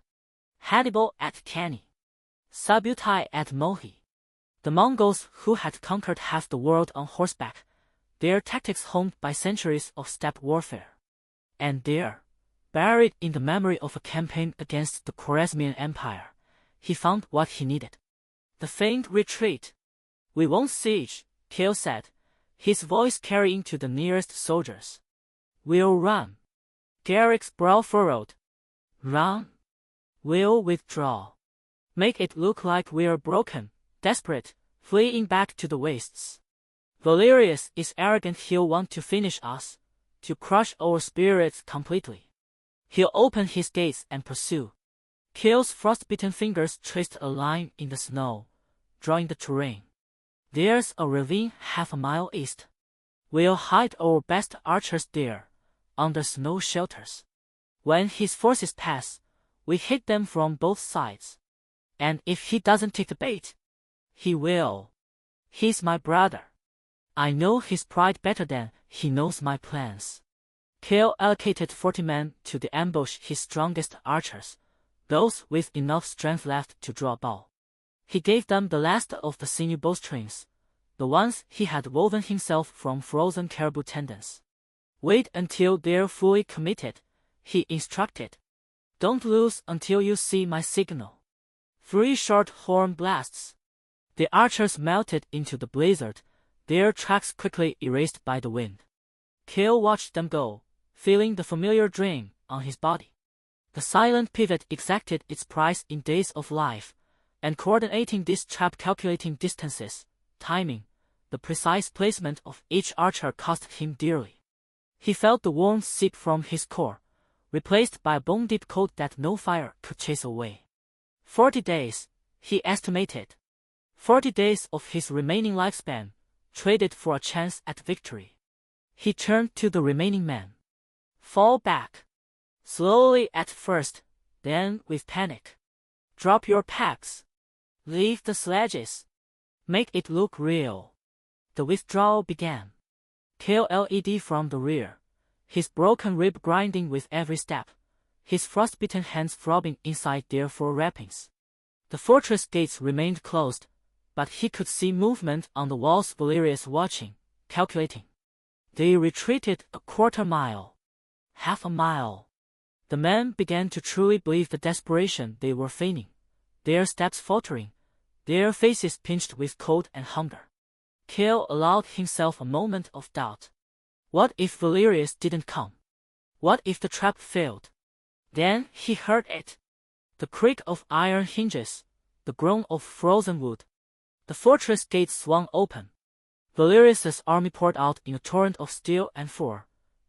Hannibal at Cannae. Subutai at Mohi. The Mongols who had conquered half the world on horseback, their tactics honed by centuries of steppe warfare. And there, buried in the memory of a campaign against the Khwarezmian Empire, he found what he needed. The feigned retreat. "We won't siege," Kael said, his voice carrying to the nearest soldiers. "We'll run." Garrick's brow furrowed. "Run? We'll withdraw. Make it look like we're broken, desperate, fleeing back to the wastes. Valerius is arrogant, he'll want to finish us, to crush our spirits completely. He'll open his gates and pursue." Kael's frostbitten fingers traced a line in the snow, drawing the terrain. "There's a ravine half a mile east. We'll hide our best archers there, under snow shelters. When his forces pass, we hit them from both sides. And if he doesn't take the bait, he will. He's my brother. I know his pride better than he knows my plans." Kael allocated 40 men to the ambush, his strongest archers, those with enough strength left to draw a bow. He gave them the last of the sinew bowstrings, the ones he had woven himself from frozen caribou tendons. "Wait until they're fully committed," he instructed. "Don't lose until you see my signal." 3 short horn blasts. The archers melted into the blizzard, their tracks quickly erased by the wind. Kael watched them go, feeling the familiar drain on his body. The silent pivot exacted its price in days of life, and coordinating this trap, calculating distances, timing, the precise placement of each archer cost him dearly. He felt the warmth seep from his core, replaced by a bone-deep cold that no fire could chase away. 40 days, he estimated. 40 days of his remaining lifespan, traded for a chance at victory. He turned to the remaining men. "Fall back. Slowly at first, then with panic. Drop your packs. Leave the sledges. Make it look real." The withdrawal began. Kael led from the rear, his broken rib grinding with every step, his frostbitten hands throbbing inside their fur wrappings. The fortress gates remained closed, but he could see movement on the walls, Valerius watching, calculating. They retreated a quarter mile. Half a mile. The men began to truly believe the desperation they were feigning, their steps faltering, their faces pinched with cold and hunger. Kael allowed himself a moment of doubt. What if Valerius didn't come? What if the trap failed? Then he heard it. The creak of iron hinges, the groan of frozen wood. The fortress gates swung open. Valerius's army poured out in a torrent of steel and fur,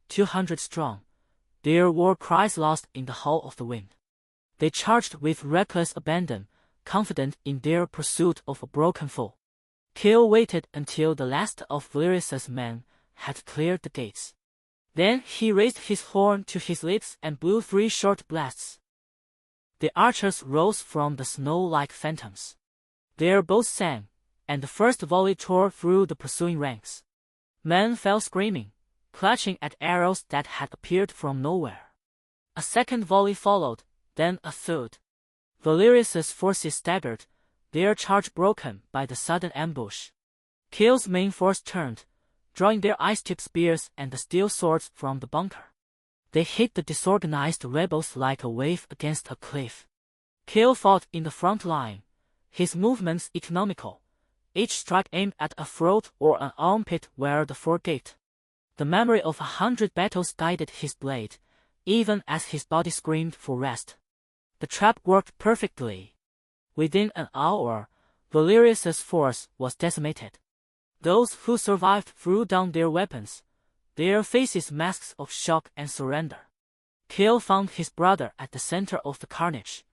200 strong, their war cries lost in the hall of the wind. They charged with reckless abandon, confident in their pursuit of a broken foe. Kael waited until the last of Valerius's men had cleared the gates. Then he raised his horn to his lips and blew 3 short blasts. The archers rose from the snow like phantoms. Their bows sang, and the first volley tore through the pursuing ranks. Men fell screaming, clutching at arrows that had appeared from nowhere. A second volley followed, then a third. Valerius's forces staggered, their charge broken by the sudden ambush. Kael's main force turned, drawing their ice-tipped spears and the steel swords from the bunker. They hit the disorganized rebels like a wave against a cliff. Kael fought in the front line, his movements economical, each strike aimed at a throat or an armpit where the fore gaped. The memory of 100 battles guided his blade, even as his body screamed for rest. The trap worked perfectly. Within an hour, Valerius's force was decimated. Those who survived threw down their weapons, their faces masks of shock and surrender. Kael found his brother at the center of the carnage,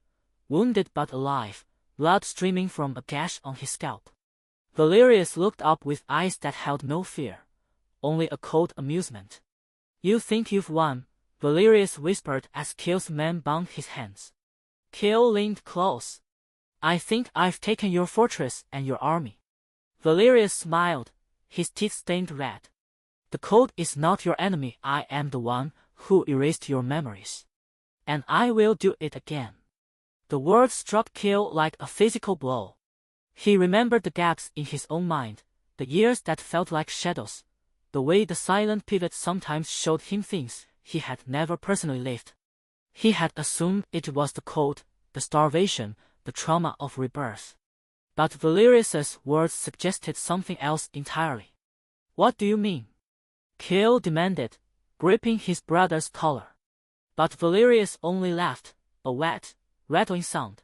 wounded but alive, blood streaming from a gash on his scalp. Valerius looked up with eyes that held no fear, only a cold amusement. "You think you've won," Valerius whispered as Kael's men bound his hands. Kael leaned close. "I think I've taken your fortress and your army." Valerius smiled, his teeth stained red. "The cold is not your enemy. I am the one who erased your memories. And I will do it again." The words struck Kael like a physical blow. He remembered the gaps in his own mind, the years that felt like shadows, the way the silent pivot sometimes showed him things he had never personally lived. He had assumed it was the cold, the starvation, the trauma of rebirth. But Valerius's words suggested something else entirely. "What do you mean?" Kael demanded, gripping his brother's collar. But Valerius only laughed, a wet, rattling sound.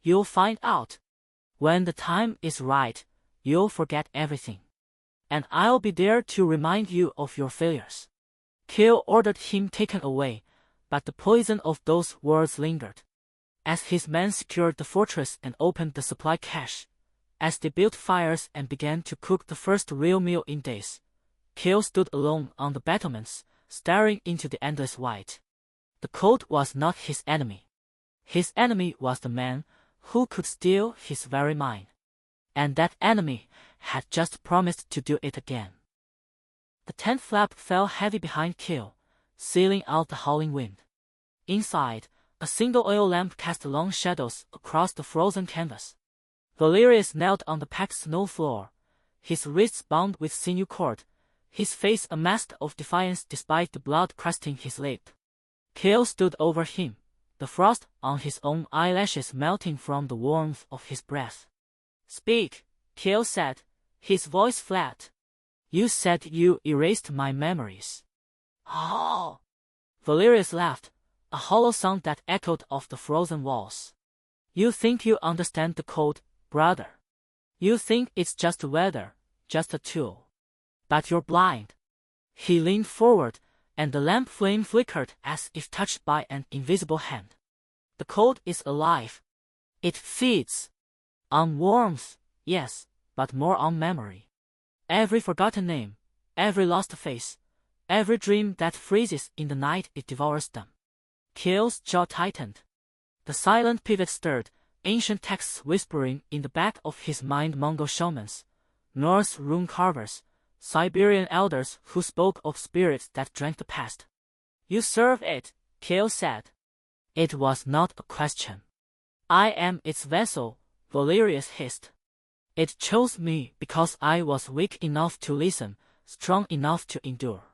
"You'll find out. When the time is right, you'll forget everything. And I'll be there to remind you of your failures." Kael ordered him taken away, but the poison of those words lingered. As his men secured the fortress and opened the supply cache, as they built fires and began to cook the first real meal in days, Kael stood alone on the battlements, staring into the endless white. The cold was not his enemy. His enemy was the man who could steal his very mind. And that enemy had just promised to do it again. The tent flap fell heavy behind Kael, sealing out the howling wind. Inside, a single oil lamp cast long shadows across the frozen canvas. Valerius knelt on the packed snow floor, his wrists bound with sinew cord, his face a mask of defiance despite the blood crusting his lip. Kael stood over him, the frost on his own eyelashes melting from the warmth of his breath. "Speak," Kael said, his voice flat. "You said you erased my memories." "Oh!" Valerius laughed, a hollow sound that echoed off the frozen walls. "You think you understand the cold, brother. You think it's just weather, just a tool. But you're blind." He leaned forward, and the lamp flame flickered as if touched by an invisible hand. "The cold is alive. It feeds. On warmth, yes, but more on memory. Every forgotten name, every lost face, every dream that freezes in the night, it devours them." Kael's jaw tightened. The silent pivot stirred, ancient texts whispering in the back of his mind, Mongol shamans, Norse rune carvers, Siberian elders who spoke of spirits that drank the past. "You serve it," Kael said. "It was not a question." "I am its vessel," Valerius hissed. "It chose me because I was weak enough to listen, strong enough to endure.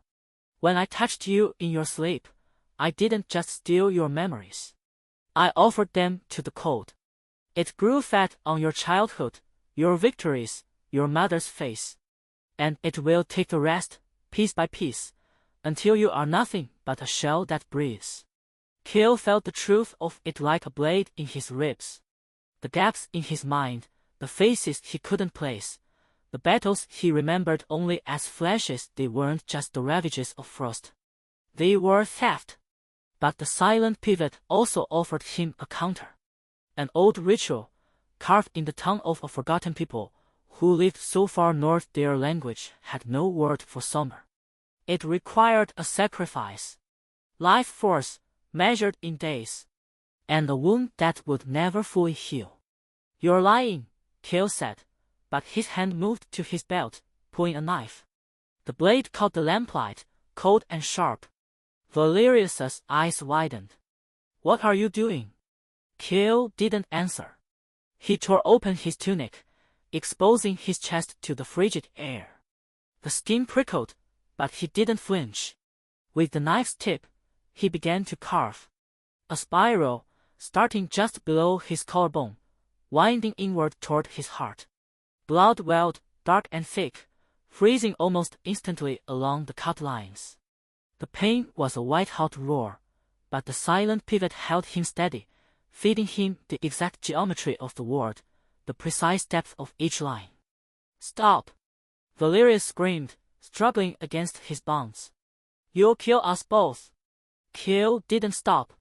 When I touched you in your sleep, I didn't just steal your memories. I offered them to the cold. It grew fat on your childhood, your victories, your mother's face. And it will take the rest, piece by piece, until you are nothing but a shell that breathes." Kael felt the truth of it like a blade in his ribs. The gaps in his mind, the faces he couldn't place, the battles he remembered only as flashes, they weren't just the ravages of frost. They were theft. But the silent pivot also offered him a counter. An old ritual, carved in the tongue of a forgotten people, who lived so far north their language had no word for summer. It required a sacrifice. Life force, measured in days. And a wound that would never fully heal. "You're lying," Kael said, but his hand moved to his belt, pulling a knife. The blade caught the lamplight, cold and sharp. Valerius's eyes widened. "What are you doing?" Kael didn't answer. He tore open his tunic, exposing his chest to the frigid air. The skin prickled, but he didn't flinch. With the knife's tip, he began to carve. A spiral, starting just below his collarbone, winding inward toward his heart. Blood welled, dark and thick, freezing almost instantly along the cut lines. The pain was a white-hot roar, but the silent pivot held him steady, feeding him the exact geometry of the word, the precise depth of each line. "Stop!" Valerius screamed, struggling against his bonds. "You'll kill us both." Kael didn't stop.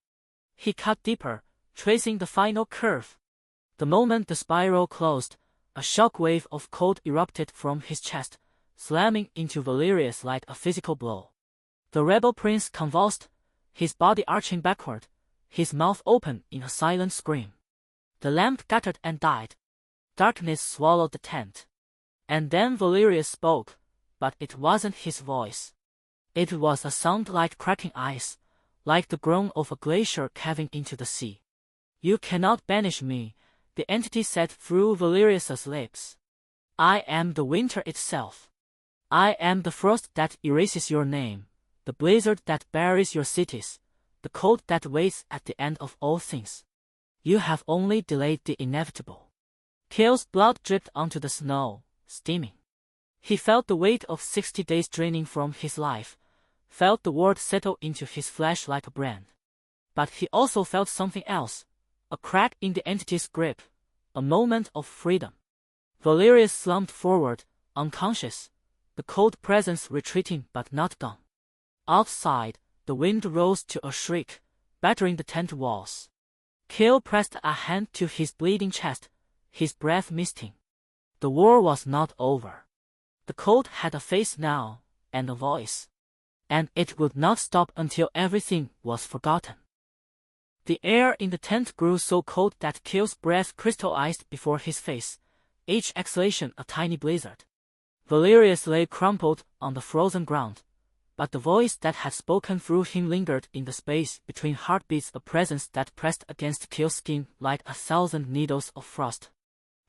He cut deeper, tracing the final curve. The moment the spiral closed, a shock wave of cold erupted from his chest, slamming into Valerius like a physical blow. The rebel prince convulsed, his body arching backward, his mouth open in a silent scream. The lamp guttered and died. Darkness swallowed the tent. And then Valerius spoke, but it wasn't his voice. It was a sound like cracking ice, like the groan of a glacier calving into the sea. "You cannot banish me," the entity said through Valerius's lips. "I am the winter itself. I am the frost that erases your name, the blizzard that buries your cities, the cold that waits at the end of all things. You have only delayed the inevitable." Kael's blood dripped onto the snow, steaming. He felt the weight of 60 days draining from his life, felt the word settle into his flesh like a brand. But he also felt something else, a crack in the entity's grip, a moment of freedom. Valerius slumped forward, unconscious, the cold presence retreating but not gone. Outside, the wind rose to a shriek, battering the tent walls. Kael pressed a hand to his bleeding chest, his breath misting. The war was not over. The cold had a face now, and a voice. And it would not stop until everything was forgotten. The air in the tent grew so cold that Kael's breath crystallized before his face, each exhalation a tiny blizzard. Valerius lay crumpled on the frozen ground, but the voice that had spoken through him lingered in the space between heartbeats, a presence that pressed against Kael's skin like 1,000 needles of frost.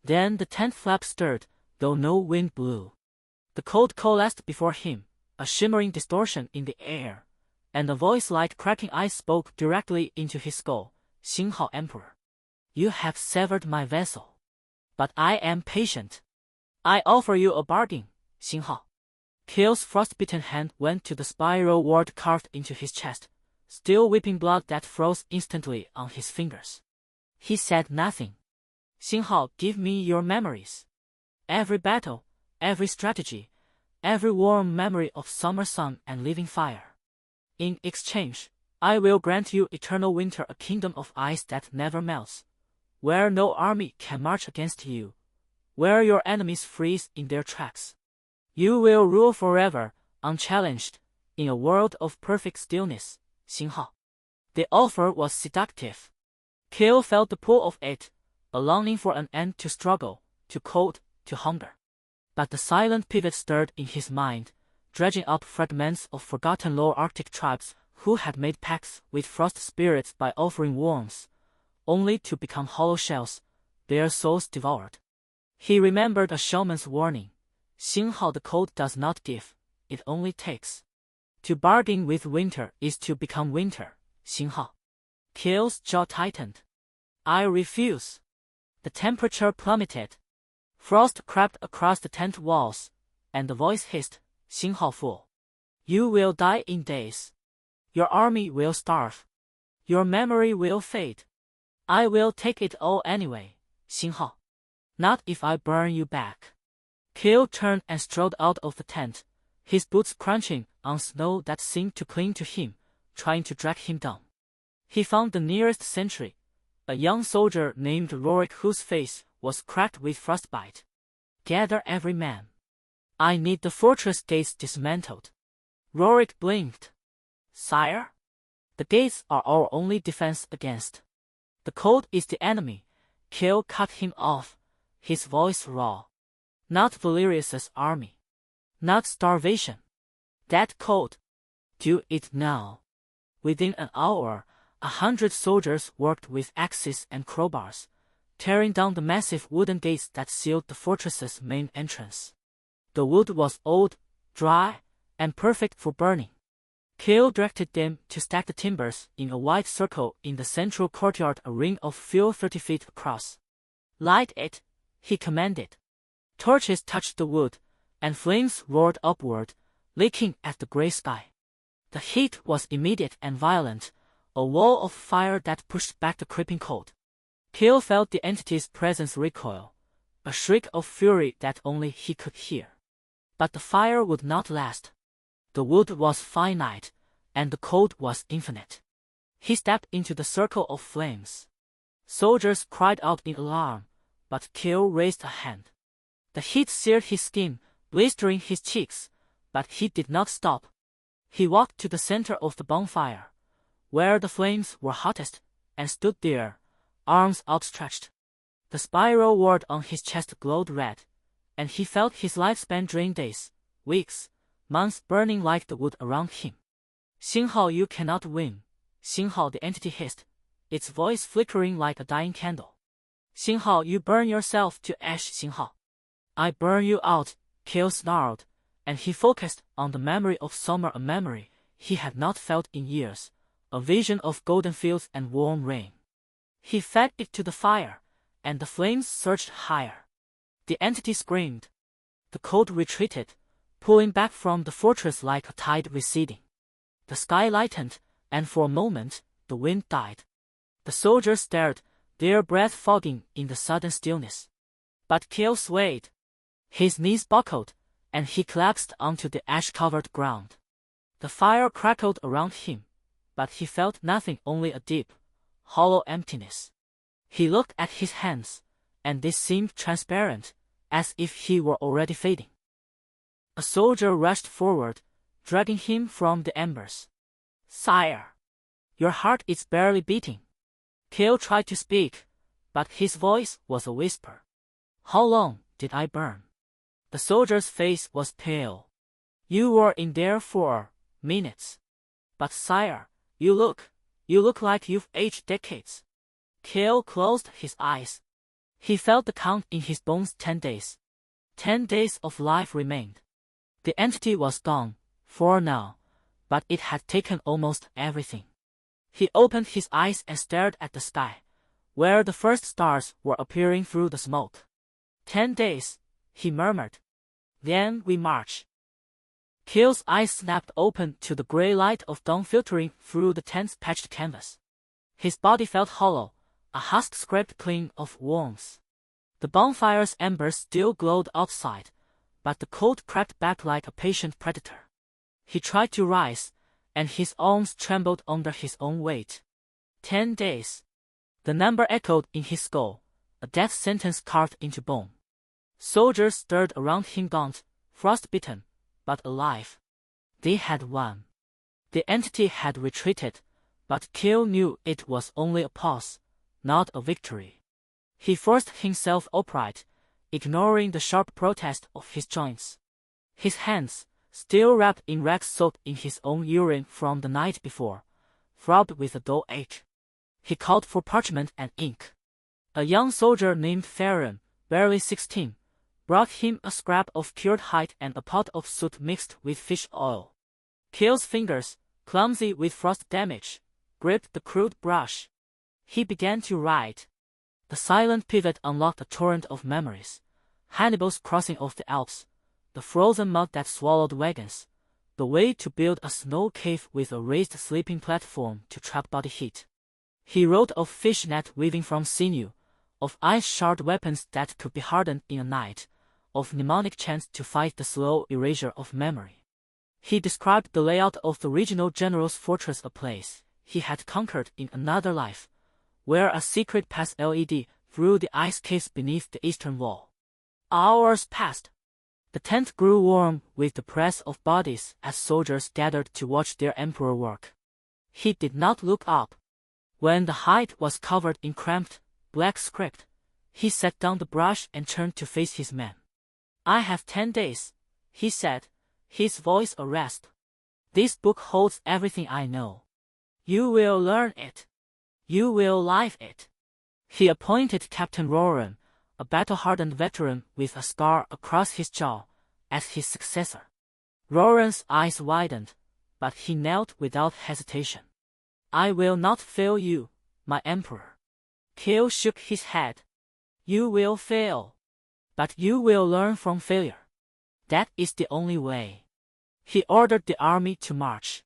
Then the tent flap stirred, though no wind blew. The cold coalesced before him, a shimmering distortion in the air, and a voice like cracking ice spoke directly into his skull. "Xinghao Emperor, you have severed my vessel. But I am patient. I offer you a bargain, Xinghao." Kael's frostbitten hand went to the spiral word carved into his chest, still weeping blood that froze instantly on his fingers. He said nothing. "Xinghao, give me your memories. Every battle, every strategy, every warm memory of summer sun and living fire. In exchange, I will grant you eternal winter, a kingdom of ice that never melts, where no army can march against you, where your enemies freeze in their tracks. You will rule forever, unchallenged, in a world of perfect stillness, Xinghao." The offer was seductive. Kael felt the pull of it, a longing for an end to struggle, to cold, to hunger. But the silent pivot stirred in his mind, dredging up fragments of forgotten lower Arctic tribes who had made pacts with frost spirits by offering warmth, only to become hollow shells, their souls devoured. He remembered a shaman's warning: "Xinghao, the cold does not give, it only takes. To bargain with winter is to become winter, Xinghao." Kael's jaw tightened. "I refuse." The temperature plummeted. Frost crept across the tent walls, and the voice hissed, "Xinghao fool. You will die in days. Your army will starve. Your memory will fade. I will take it all anyway, Xinghao. Not if I burn you back." Kael turned and strode out of the tent, his boots crunching on snow that seemed to cling to him, trying to drag him down. He found the nearest sentry, a young soldier named Rorik whose face was cracked with frostbite. "Gather every man. I need the fortress gates dismantled." Rorik blinked. "Sire? The gates are our only defense against. The cold is the enemy." Kael cut him off, his voice raw. "Not Valerius's army. Not starvation. That cold. Do it now." Within an hour, 100 soldiers worked with axes and crowbars, tearing down the massive wooden gates that sealed the fortress's main entrance. The wood was old, dry, and perfect for burning. Kael directed them to stack the timbers in a wide circle in the central courtyard, a ring of fuel 30 feet across. "Light it," he commanded. Torches touched the wood, and flames roared upward, licking at the gray sky. The heat was immediate and violent, a wall of fire that pushed back the creeping cold. Kael felt the entity's presence recoil, a shriek of fury that only he could hear. But the fire would not last. The wood was finite, and the cold was infinite. He stepped into the circle of flames. Soldiers cried out in alarm, but Kael raised a hand. The heat seared his skin, blistering his cheeks, but he did not stop. He walked to the center of the bonfire, where the flames were hottest, and stood there, arms outstretched. The spiral ward on his chest glowed red, and he felt his lifespan drain, days, weeks, months burning like the wood around him. "Xinghao, you cannot win." "Xinghao," the entity hissed, its voice flickering like a dying candle. "Xinghao, you burn yourself to ash." "Xinghao, I burn you out," Kael snarled, and he focused on the memory of summer, a memory he had not felt in years, a vision of golden fields and warm rain. He fed it to the fire, and the flames surged higher. The entity screamed. The cold retreated, pulling back from the fortress like a tide receding. The sky lightened, and for a moment, the wind died. The soldiers stared, their breath fogging in the sudden stillness. But Kael swayed. His knees buckled, and he collapsed onto the ash-covered ground. The fire crackled around him, but he felt nothing, only a deep, hollow emptiness. He looked at his hands, and they seemed transparent, as if he were already fading. A soldier rushed forward, dragging him from the embers. "Sire, your heart is barely beating." Kael tried to speak, but his voice was a whisper. "How long did I burn?" The soldier's face was pale. "You were in there for minutes." "But sire, you look like you've aged decades." Kael closed his eyes. He felt the count in his bones. 10 days. 10 days of life remained. The entity was gone, for now, but it had taken almost everything. He opened his eyes and stared at the sky, where the first stars were appearing through the smoke. 10 days, he murmured. "Then we march." Kael's eyes snapped open to the gray light of dawn filtering through the tent's patched canvas. His body felt hollow, a husk scraped clean of worms. The bonfire's embers still glowed outside, but the cold crept back like a patient predator. He tried to rise, and his arms trembled under his own weight. 10 days. The number echoed in his skull, a death sentence carved into bone. Soldiers stirred around him, gaunt, frostbitten, but alive. They had won. The entity had retreated, but Kael knew it was only a pause, not a victory. He forced himself upright, ignoring the sharp protest of his joints. His hands, still wrapped in rags soaked in his own urine from the night before, throbbed with a dull ache. He called for parchment and ink. A young soldier named Tyrant, barely 16, brought him a scrap of cured hide and a pot of soot mixed with fish oil. Kael's fingers, clumsy with frost damage, gripped the crude brush. He began to write. The silent pivot unlocked a torrent of memories. Hannibal's crossing of the Alps, the frozen mud that swallowed wagons, the way to build a snow cave with a raised sleeping platform to trap body heat. He wrote of fish net weaving from sinew, of ice-shard weapons that could be hardened in a night, of mnemonic chants to fight the slow erasure of memory. He described the layout of the regional general's fortress, a place he had conquered in another life, where a secret pass led through the ice caves beneath the eastern wall. Hours passed. The tent grew warm with the press of bodies as soldiers gathered to watch their emperor work. He did not look up. When the height was covered in cramped, black script, he set down the brush and turned to face his men. "I have 10 days, he said, his voice a rasp. "This book holds everything I know. You will learn it. You will live it." He appointed Captain Roran, a battle-hardened veteran with a scar across his jaw, as his successor. Roran's eyes widened, but he knelt without hesitation. "I will not fail you, my emperor." Kael shook his head. "You will fail. But you will learn from failure. That is the only way." He ordered the army to march.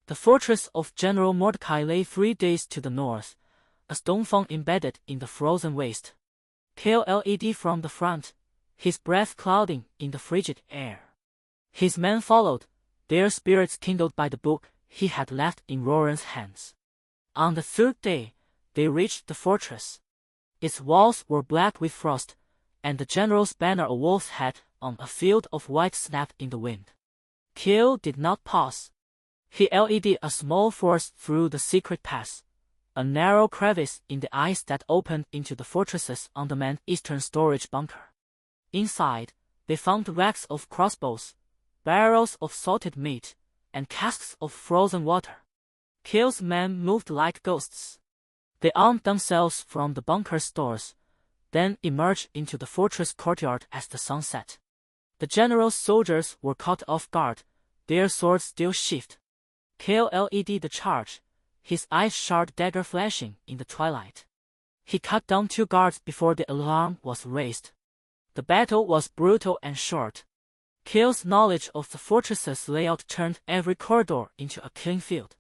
The fortress of General Mordecai lay 3 days to the north, a stone font embedded in the frozen waste. Kael led from the front, his breath clouding in the frigid air. His men followed, their spirits kindled by the book he had left in Roran's hands. On the 3rd day, they reached the fortress. Its walls were black with frost, and the general's banner a wolf's head on a field of white snapped in the wind. Kael did not pause. He led a small force through the secret pass, a narrow crevice in the ice that opened into the fortress's undermanned eastern storage bunker. Inside, they found racks of crossbows, barrels of salted meat, and casks of frozen water. Kael's men moved like ghosts. They armed themselves from the bunker's stores, then emerged into the fortress courtyard as the sun set. The general's soldiers were caught off guard, their swords still sheathed. Kael led the charge, his ice-shard dagger flashing in the twilight. He cut down 2 guards before the alarm was raised. The battle was brutal and short. Kael's knowledge of the fortress's layout turned every corridor into a killing field.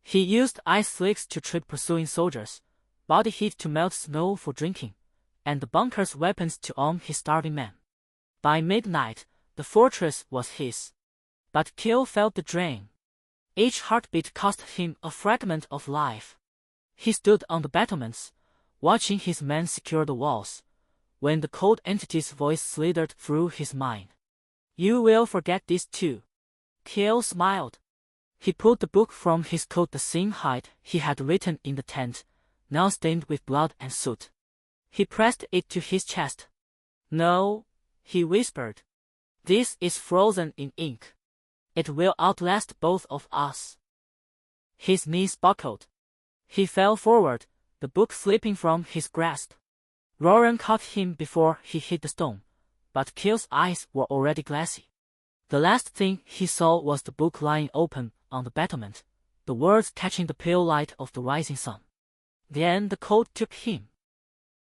He used ice slicks to trip pursuing soldiers, body heat to melt snow for drinking, and the bunker's weapons to arm his starving men. By midnight, the fortress was his. But Kael felt the drain. Each heartbeat cost him a fragment of life. He stood on the battlements, watching his men secure the walls, when the cold entity's voice slithered through his mind. "You will forget this too." Kael smiled. He pulled the book from his coat, the same height he had written in the tent, now stained with blood and soot. He pressed it to his chest. "No," he whispered. "This is frozen in ink. It will outlast both of us." His knees buckled. He fell forward, the book slipping from his grasp. Roran caught him before he hit the stone, but Kael's eyes were already glassy. The last thing he saw was the book lying open on the battlement, the words catching the pale light of the rising sun. Then the cold took him.